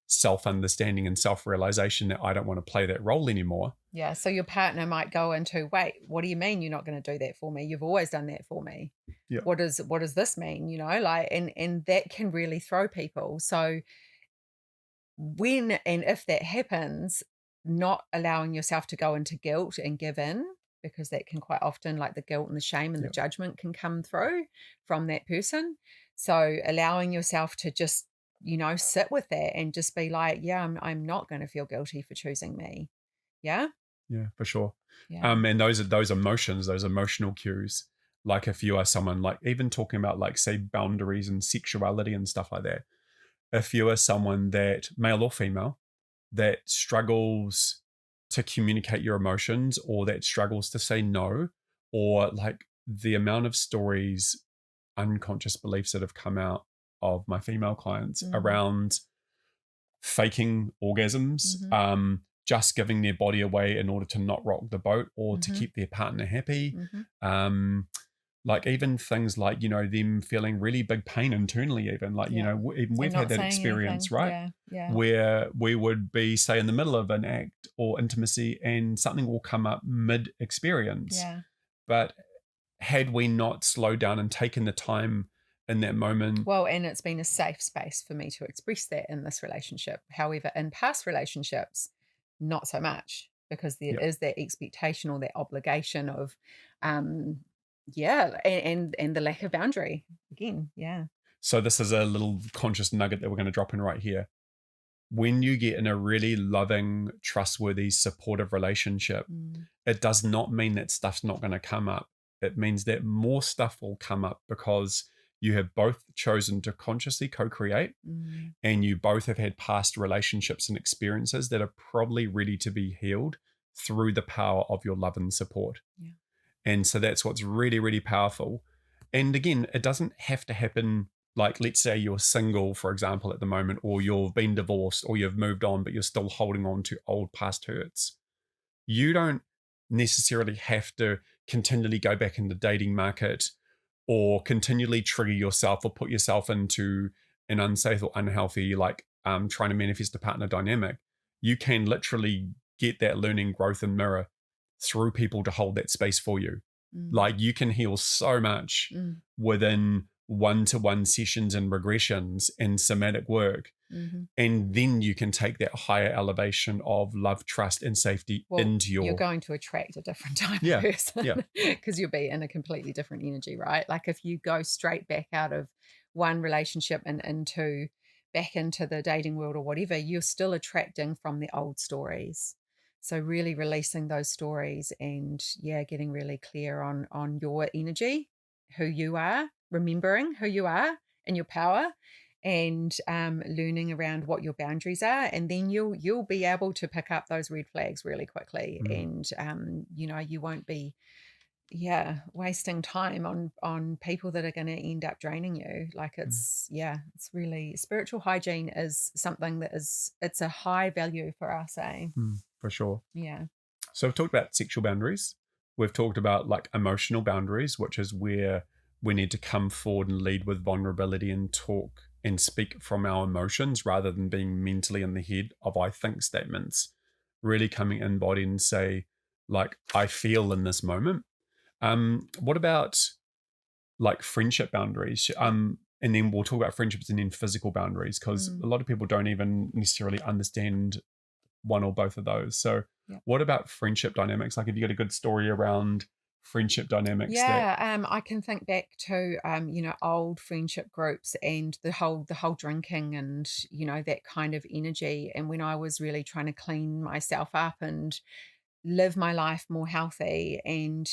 self-understanding and self-realization that I don't want to play that role anymore. Yeah. So your partner might go into, wait, what do you mean you're not going to do that for me? You've always done that for me. Yeah. What does this mean? Like, and that can really throw people. So when and if that happens, not allowing yourself to go into guilt and give in, because that can quite often, like the guilt and the shame and the judgment can come through from that person. So allowing yourself to just, sit with that and just be like, yeah, I'm not going to feel guilty for choosing me. Yeah. Yeah, for sure. Yeah. And those emotions, those emotional cues, like if you are someone, like even talking about like say boundaries and sexuality and stuff like that, if you are someone that, male or female, that struggles to communicate your emotions or that struggles to say no, or like the amount of stories, unconscious beliefs that have come out of my female clients around faking orgasms, just giving their body away in order to not rock the boat or to keep their partner happy. Like even things like, them feeling really big pain internally, even like, even we've had that experience, anything. right? Where we would be, say, in the middle of an act or intimacy and something will come up mid-experience. But had we not slowed down and taken the time in that moment. Well, and it's been a safe space for me to express that in this relationship. However, in past relationships, not so much, because there is that expectation or that obligation of, and the lack of boundary again. Yeah. So this is a little conscious nugget that we're going to drop in right here. When you get in a really loving, trustworthy, supportive relationship, it does not mean that stuff's not going to come up. It means that more stuff will come up because you have both chosen to consciously co-create and you both have had past relationships and experiences that are probably ready to be healed through the power of your love and support. Yeah. And so that's what's really, really powerful. And again, it doesn't have to happen. Like, let's say you're single, for example, at the moment, or you've been divorced or you've moved on, but you're still holding on to old past hurts. You don't necessarily have to continually go back in the dating market or continually trigger yourself or put yourself into an unsafe or unhealthy, like trying to manifest a partner dynamic. You can literally get that learning, growth, and mirror through people to hold that space for you. Like you can heal so much within one-to-one sessions and regressions and somatic work And then you can take that higher elevation of love, trust, and safety into your... You're going to attract a different type of person because you'll be in a completely different energy, right? Like if you go straight back out of one relationship and back into the dating world or whatever, you're still attracting from the old stories. So really releasing those stories and getting really clear on your energy, who you are, remembering who you are and your power, and learning around what your boundaries are, and then you'll be able to pick up those red flags really quickly, and you won't be wasting time on people that are going to end up draining you. Like it's really, spiritual hygiene is something that it's a high value for us, for sure. Yeah. So we've talked about sexual boundaries. We've talked about like emotional boundaries, which is where we need to come forward and lead with vulnerability and talk and speak from our emotions rather than being mentally in the head of I think statements. Really coming in body and say, like, I feel in this moment. What about like friendship boundaries? And then we'll talk about friendships and then physical boundaries, because a lot of people don't even necessarily understand one or both of those. So what about friendship dynamics? Like, have you got a good story around friendship dynamics? I can think back to old friendship groups and the whole drinking and that kind of energy, and when I was really trying to clean myself up and live my life more healthy, and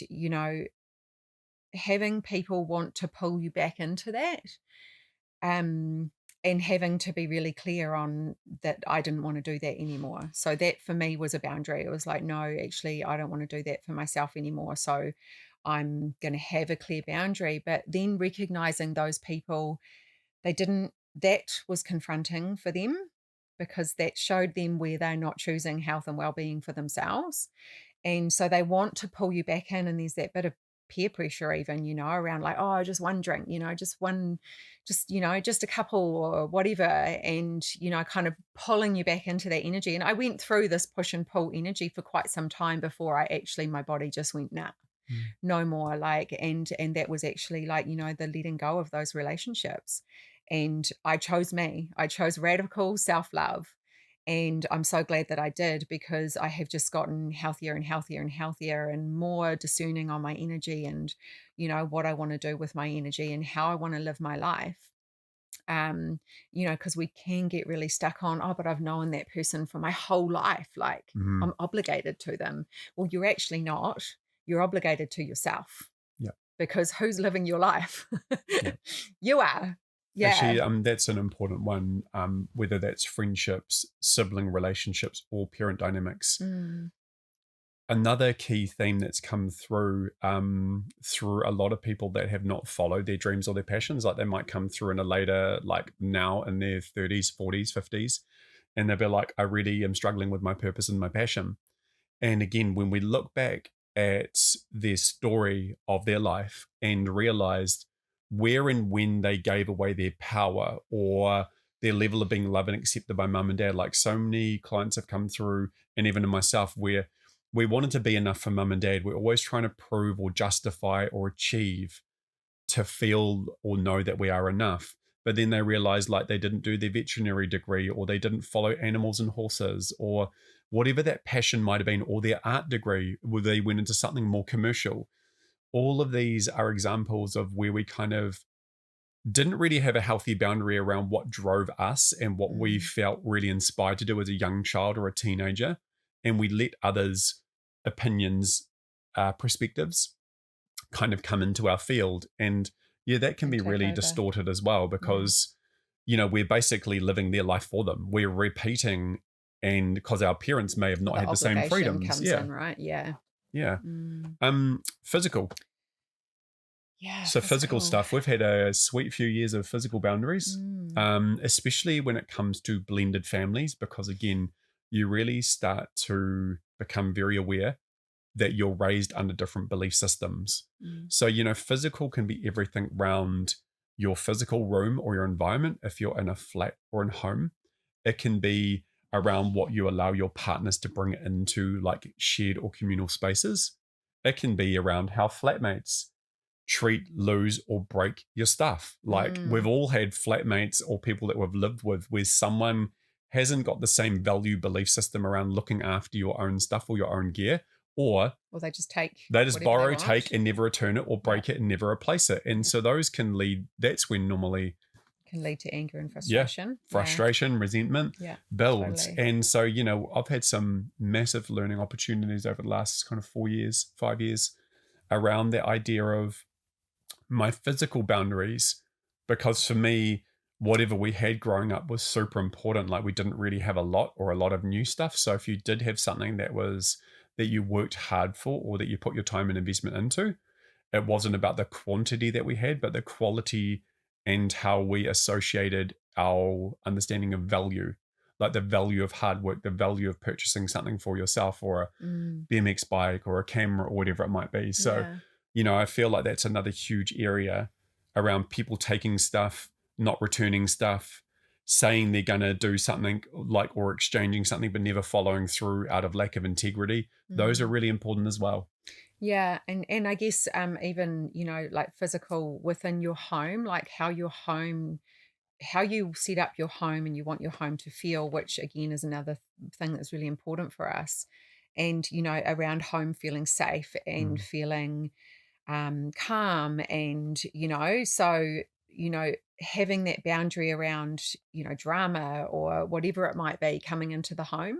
having people want to pull you back into that, and having to be really clear on that I didn't want to do that anymore. So that for me was a boundary. It was like, no, actually, I don't want to do that for myself anymore. So I'm going to have a clear boundary. But then recognizing those people, that was confronting for them, because that showed them where they're not choosing health and well-being for themselves. And so they want to pull you back in, and there's that bit of peer pressure even, around like, oh, just one drink, just a couple or whatever, and, kind of pulling you back into that energy. And I went through this push and pull energy for quite some time before my body just went, nah, no more. Like, and that was actually like, the letting go of those relationships. And I chose radical self-love. And I'm so glad that I did, because I have just gotten healthier and healthier and healthier and more discerning on my energy and, what I want to do with my energy and how I want to live my life. Because we can get really stuck on, oh, but I've known that person for my whole life. Like I'm obligated to them. Well, you're actually not. You're obligated to yourself. Yeah. Because who's living your life? You are. Yeah. Actually, that's an important one, whether that's friendships, sibling relationships, or parent dynamics. Another key theme that's come through a lot of people that have not followed their dreams or their passions, like they might come through in a later, like now in their 30s, 40s, 50s, and they'll be like, I really am struggling with my purpose and my passion. And again, when we look back at their story of their life and realized where and when they gave away their power or their level of being loved and accepted by mum and dad, like so many clients have come through, and even in myself, where we wanted to be enough for mum and dad. We're always trying to prove or justify or achieve to feel or know that we are enough. But then they realized like they didn't do their veterinary degree, or they didn't follow animals and horses, or whatever that passion might have been, or their art degree, where they went into something more commercial. All of these are examples of where we kind of didn't really have a healthy boundary around what drove us and what we felt really inspired to do as a young child or a teenager. And we let others' opinions, perspectives kind of come into our field. And that can be really distorted as well, because, we're basically living their life for them. We're repeating, and because our parents may have not had the same freedoms. Comes in, right? Yeah. Physical. Yeah. So physical stuff. We've had a sweet few years of physical boundaries, especially when it comes to blended families, because again, you really start to become very aware that you're raised under different belief systems. So, physical can be everything around your physical room or your environment. If you're in a flat or in home, it can be around what you allow your partners to bring into like shared or communal spaces. It can be around how flatmates treat, lose, or break your stuff. Like we've all had flatmates or people that we've lived with where someone hasn't got the same value belief system around looking after your own stuff or your own gear, or they just take, they just borrow, take, and never return it, or break it and never replace it. And so those can lead, that's when normally can lead to anger and frustration. Frustration, resentment builds. Totally. And so, you know, I've had some massive learning opportunities over the last kind of 4 years, 5 years around the idea of my physical boundaries, because for me, whatever we had growing up was super important. Like we didn't really have a lot of new stuff. So if you did have something that you worked hard for, or that you put your time and investment into, it wasn't about the quantity that we had, but the quality and how we associated our understanding of value, like the value of hard work, the value of purchasing something for yourself, or a BMX bike or a camera or whatever it might be. So, you know, I feel like that's another huge area around people taking stuff, not returning stuff, saying they're going to do something like, or exchanging something, but never following through out of lack of integrity. Those are really important as well. Yeah. And I guess even, you know, like physical within your home, like how you set up your home and you want your home to feel, which again is another thing that's really important for us. And, you know, around home feeling safe and feeling calm, and, you know, so, you know, having that boundary around, you know, drama or whatever it might be coming into the home,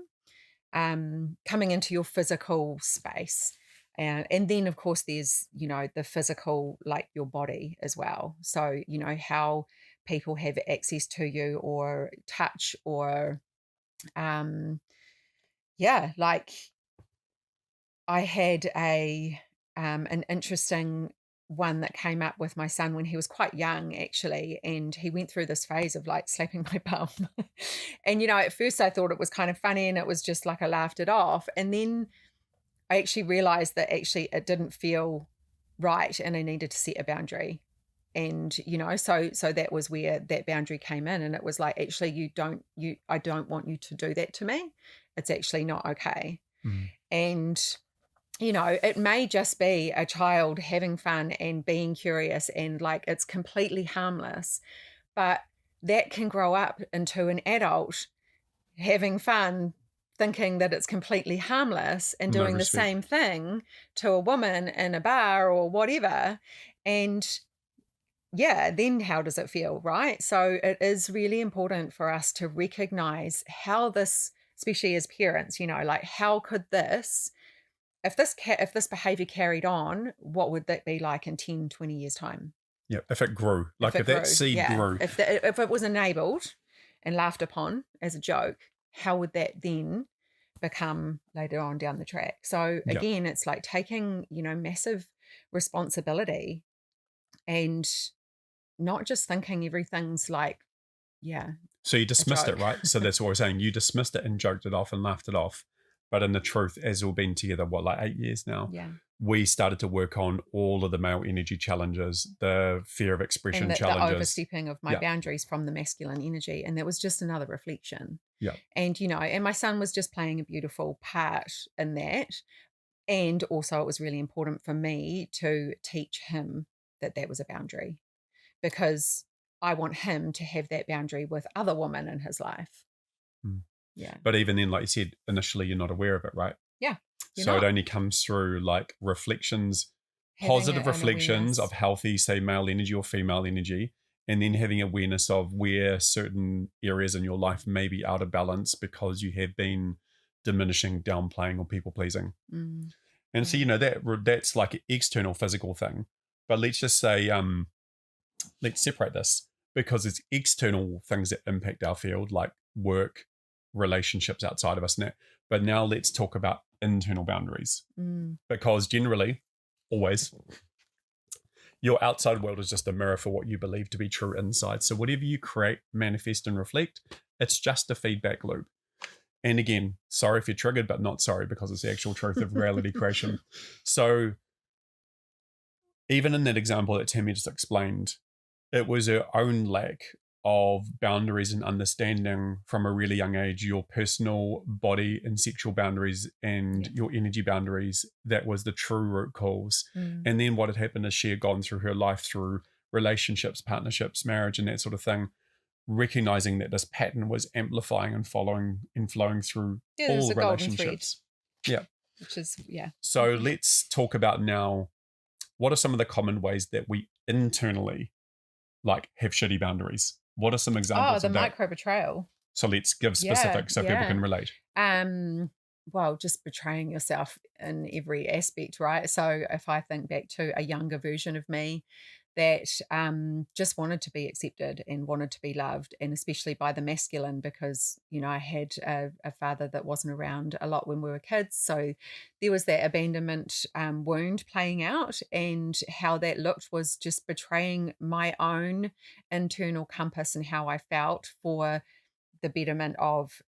coming into your physical space. And then, of course, there's, you know, the physical, like your body as well. So, you know, how people have access to you or touch or, like I had an interesting one that came up with my son when he was quite young, actually, and he went through this phase of like slapping my bum. And, you know, at first I thought it was kind of funny and it was just like I laughed it off. And then I actually realized that actually it didn't feel right and I needed to set a boundary. And, you know, so that was where that boundary came in. And it was like, actually, I don't want you to do that to me. It's actually not okay. And, you know, it may just be a child having fun and being curious and like it's completely harmless, but that can grow up into an adult having fun, thinking that it's completely harmless and doing the same thing to a woman in a bar or whatever. And then how does it feel, right? So it is really important for us to recognize how this, especially as parents, you know, like how could this, if this behavior carried on, what would that be like in 10, 20 years time? Yeah, if it grew, like if that seed grew. If it was enabled and laughed upon as a joke, how would that then become later on down the track? So again, it's like taking, you know, massive responsibility and not just thinking everything's like, so you dismissed it, right? So that's what we're saying. You dismissed it and joked it off and laughed it off. But in the truth, as we've been together, like 8 years now, we started to work on all of the male energy challenges, the fear of expression and challenges. The overstepping of my boundaries from the masculine energy. And that was just another reflection. And, you know, and my son was just playing a beautiful part in that. And also it was really important for me to teach him that that was a boundary, because I want him to have that boundary with other women in his life. But even then, like you said, initially you're not aware of it, right? So it only comes through like reflections, positive reflections of healthy, say, male energy or female energy, and then having awareness of where certain areas in your life may be out of balance because you have been diminishing, downplaying, or people pleasing. And so, you know, that's like an external physical thing. But let's just say, let's separate this, because it's external things that impact our field, like work, relationships outside of us. But now let's talk about internal boundaries, because generally, always, your outside world is just a mirror for what you believe to be true inside. So whatever you create, manifest, and reflect, it's just a feedback loop. And again, sorry if you're triggered, but not sorry, because it's the actual truth of reality creation. So even in that example that Tami just explained, it was her own lack of boundaries and understanding from a really young age your personal body and sexual boundaries and your energy boundaries. That was the true root cause. And then what had happened is she had gone through her life through relationships, partnerships, marriage, and that sort of thing, recognizing that this pattern was amplifying and flowing through all relationships. Yeah. Which is, So let's talk about now, what are some of the common ways that we internally have shitty boundaries? What are some examples of that? Micro betrayal. So let's give specifics so people can relate. Well, just betraying yourself in every aspect, right? So if I think back to a younger version of me that just wanted to be accepted and wanted to be loved, and especially by the masculine, because, I had a father that wasn't around a lot when we were kids. So there was that abandonment wound playing out, and how that looked was just betraying my own internal compass and how I felt for the betterment of,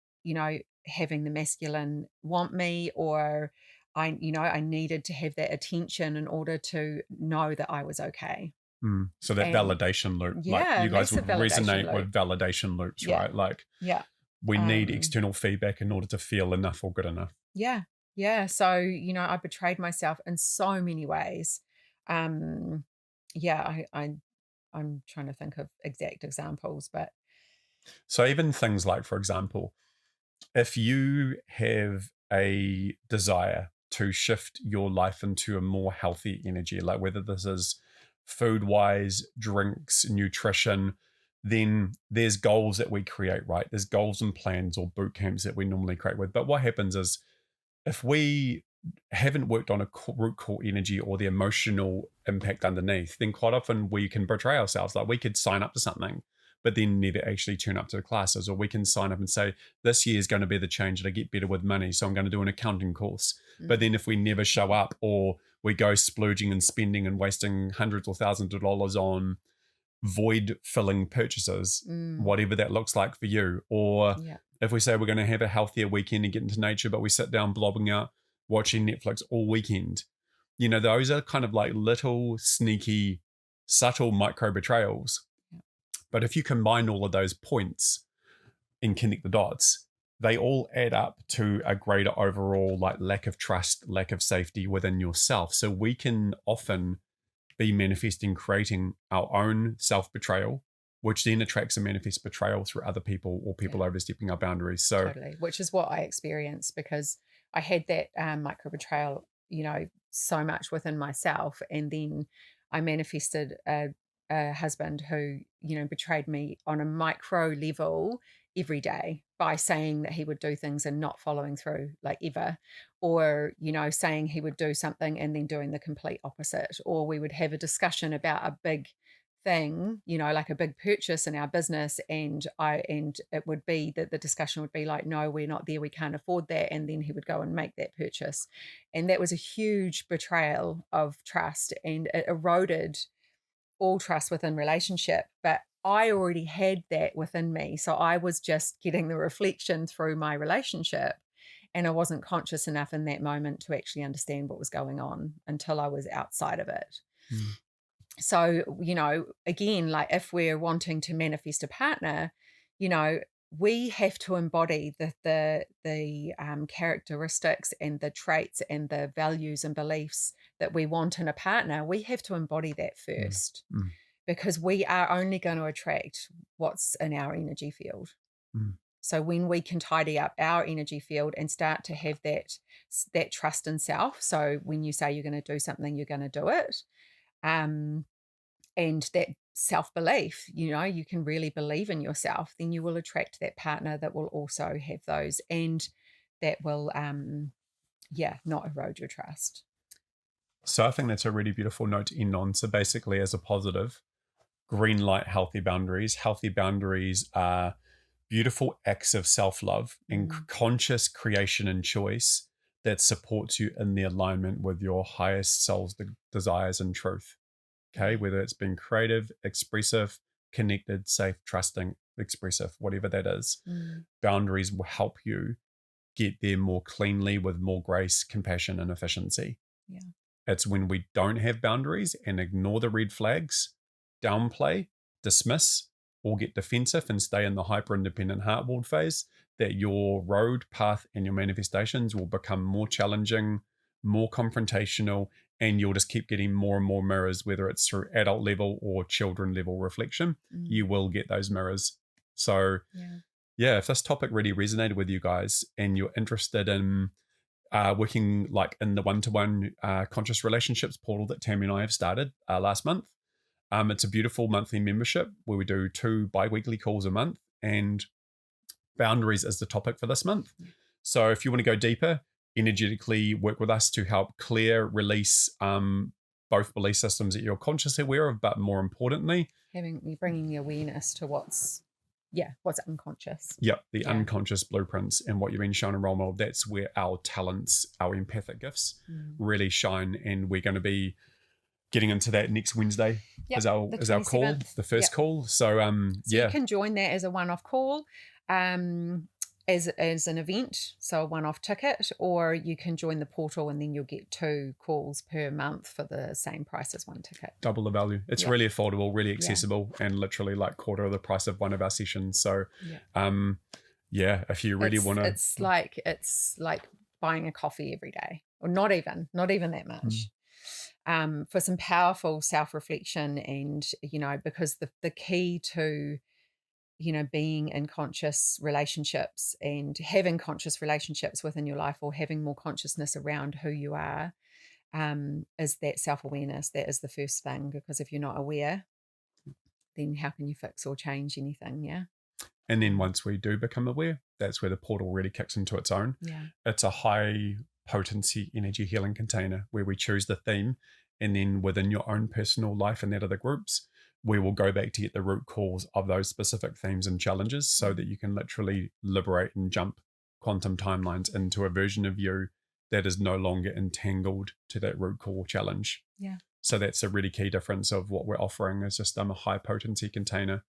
having the masculine want me, or I needed to have that attention in order to know that I was okay. So that validation loop, you guys would resonate with validation loops, right? We need external feedback in order to feel enough or good enough. Yeah. So, I betrayed myself in so many ways. I'm trying to think of exact examples, but. So even things like, for example, if you have a desire to shift your life into a more healthy energy, like whether this is food-wise, drinks, nutrition, then there's goals that we create, right? There's goals and plans or boot camps that we normally create with. But what happens is, if we haven't worked on a root core energy or the emotional impact underneath, then quite often we can betray ourselves. Like we could sign up to something, but then never actually turn up to the classes. Or we can sign up and say, this year is going to be the change that I get better with money, so I'm going to do an accounting course. But then if we never show up, or we go splurging and spending and wasting hundreds or thousands of dollars on void-filling purchases, whatever that looks like for you. Or if we say we're going to have a healthier weekend and get into nature, but we sit down blobbing out, watching Netflix all weekend, those are kind of like little sneaky, subtle micro betrayals. But if you combine all of those points and connect the dots, they all add up to a greater overall lack of trust, lack of safety within yourself. So we can often be manifesting, creating our own self-betrayal, which then attracts a manifest betrayal through other people or people overstepping our boundaries. So totally, which is what I experienced, because I had that micro betrayal, so much within myself, and then I manifested a husband who, betrayed me on a micro level every day by saying that he would do things and not following through, ever, or, saying he would do something and then doing the complete opposite. Or we would have a discussion about a big thing, like a big purchase in our business, and it would be that the discussion would be like, no, we're not there, we can't afford that, and then he would go and make that purchase. And that was a huge betrayal of trust, and it eroded all trust within relationship. But I already had that within me, so I was just getting the reflection through my relationship, and I wasn't conscious enough in that moment to actually understand what was going on until I was outside of it. So, again, if we're wanting to manifest a partner, we have to embody the characteristics and the traits and the values and beliefs that we want in a partner. We have to embody that first, because we are only going to attract what's in our energy field. So when we can tidy up our energy field and start to have that trust in self, so when you say you're going to do something, you're going to do it. And that self-belief, you can really believe in yourself, then you will attract that partner that will also have those, and that will, not erode your trust. So I think that's a really beautiful note to end on. So basically, as a positive, green light healthy boundaries. Healthy boundaries are beautiful acts of self-love and conscious creation and choice that supports you in the alignment with your highest soul's desires and truth. Okay, whether it's being creative, expressive, connected, safe, trusting, expressive, whatever that is. Boundaries will help you get there more cleanly with more grace, compassion, and efficiency. It's when we don't have boundaries and ignore the red flags, downplay, dismiss, or get defensive and stay in the hyper independent heartboard phase, that your road, path, and your manifestations will become more challenging, more confrontational, and you'll just keep getting more and more mirrors, whether it's through adult level or children level reflection. You will get those mirrors. So yeah, if this topic really resonated with you guys and you're interested in working like in the one-to-one conscious relationships portal that Tami and I have started last month, it's a beautiful monthly membership where we do 2 bi-weekly calls a month, and boundaries is the topic for this month. So if you want to go deeper, energetically work with us to help clear, release both belief systems that you're consciously aware of, but more importantly, bringing the awareness to what's unconscious. Yep, the unconscious blueprints and what you've been shown in role model. That's where our talents, our empathic gifts really shine, and we're going to be getting into that next Wednesday as our call, the first call. So you can join that as a one-off call, as an event, so a one-off ticket, or you can join the portal and then you'll get 2 calls per month for the same price as one ticket. Double the value. It's really affordable, really accessible, and literally like quarter of the price of one of our sessions. So if you really want to, it's like buying a coffee every day, or not even that much. For some powerful self-reflection, and because the key to being in conscious relationships and having conscious relationships within your life, or having more consciousness around who you are, is that self-awareness. That is the first thing, because if you're not aware, then how can you fix or change anything? Yeah. And then once we do become aware, that's where the portal really kicks into its own. It's a high potency energy healing container where we choose the theme, and then within your own personal life and that of the groups, we will go back to get the root cause of those specific themes and challenges, so that you can literally liberate and jump quantum timelines into a version of you that is no longer entangled to that root cause challenge. So that's a really key difference of what we're offering, is just a high potency container.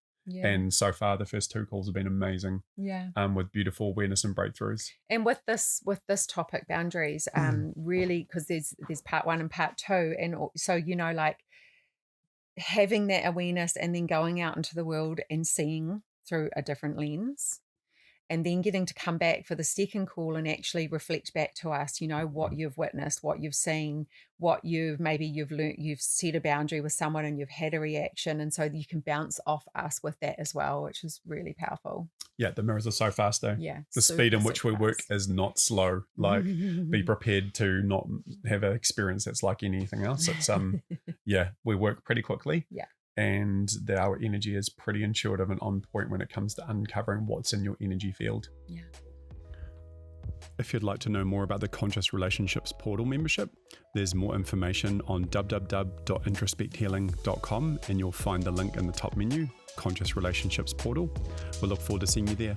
And so far the first 2 calls have been amazing, with beautiful awareness and breakthroughs. And with this topic, boundaries, really, because there's part 1 and part 2, and so like having that awareness and then going out into the world and seeing through a different lens, and then getting to come back for the second call and actually reflect back to us, what you've witnessed, what you've seen, what you've learned, you've set a boundary with someone and you've had a reaction. And so you can bounce off us with that as well, which is really powerful. Yeah, the mirrors are so fast though. The speed in which we work is not slow. Like, be prepared to not have an experience that's like anything else. It's we work pretty quickly. And our energy is pretty intuitive and on point when it comes to uncovering what's in your energy field. If you'd like to know more about the Conscious Relationships Portal membership, there's more information on www.introspecthealing.com, and you'll find the link in the top menu, Conscious Relationships Portal. We'll look forward to seeing you there.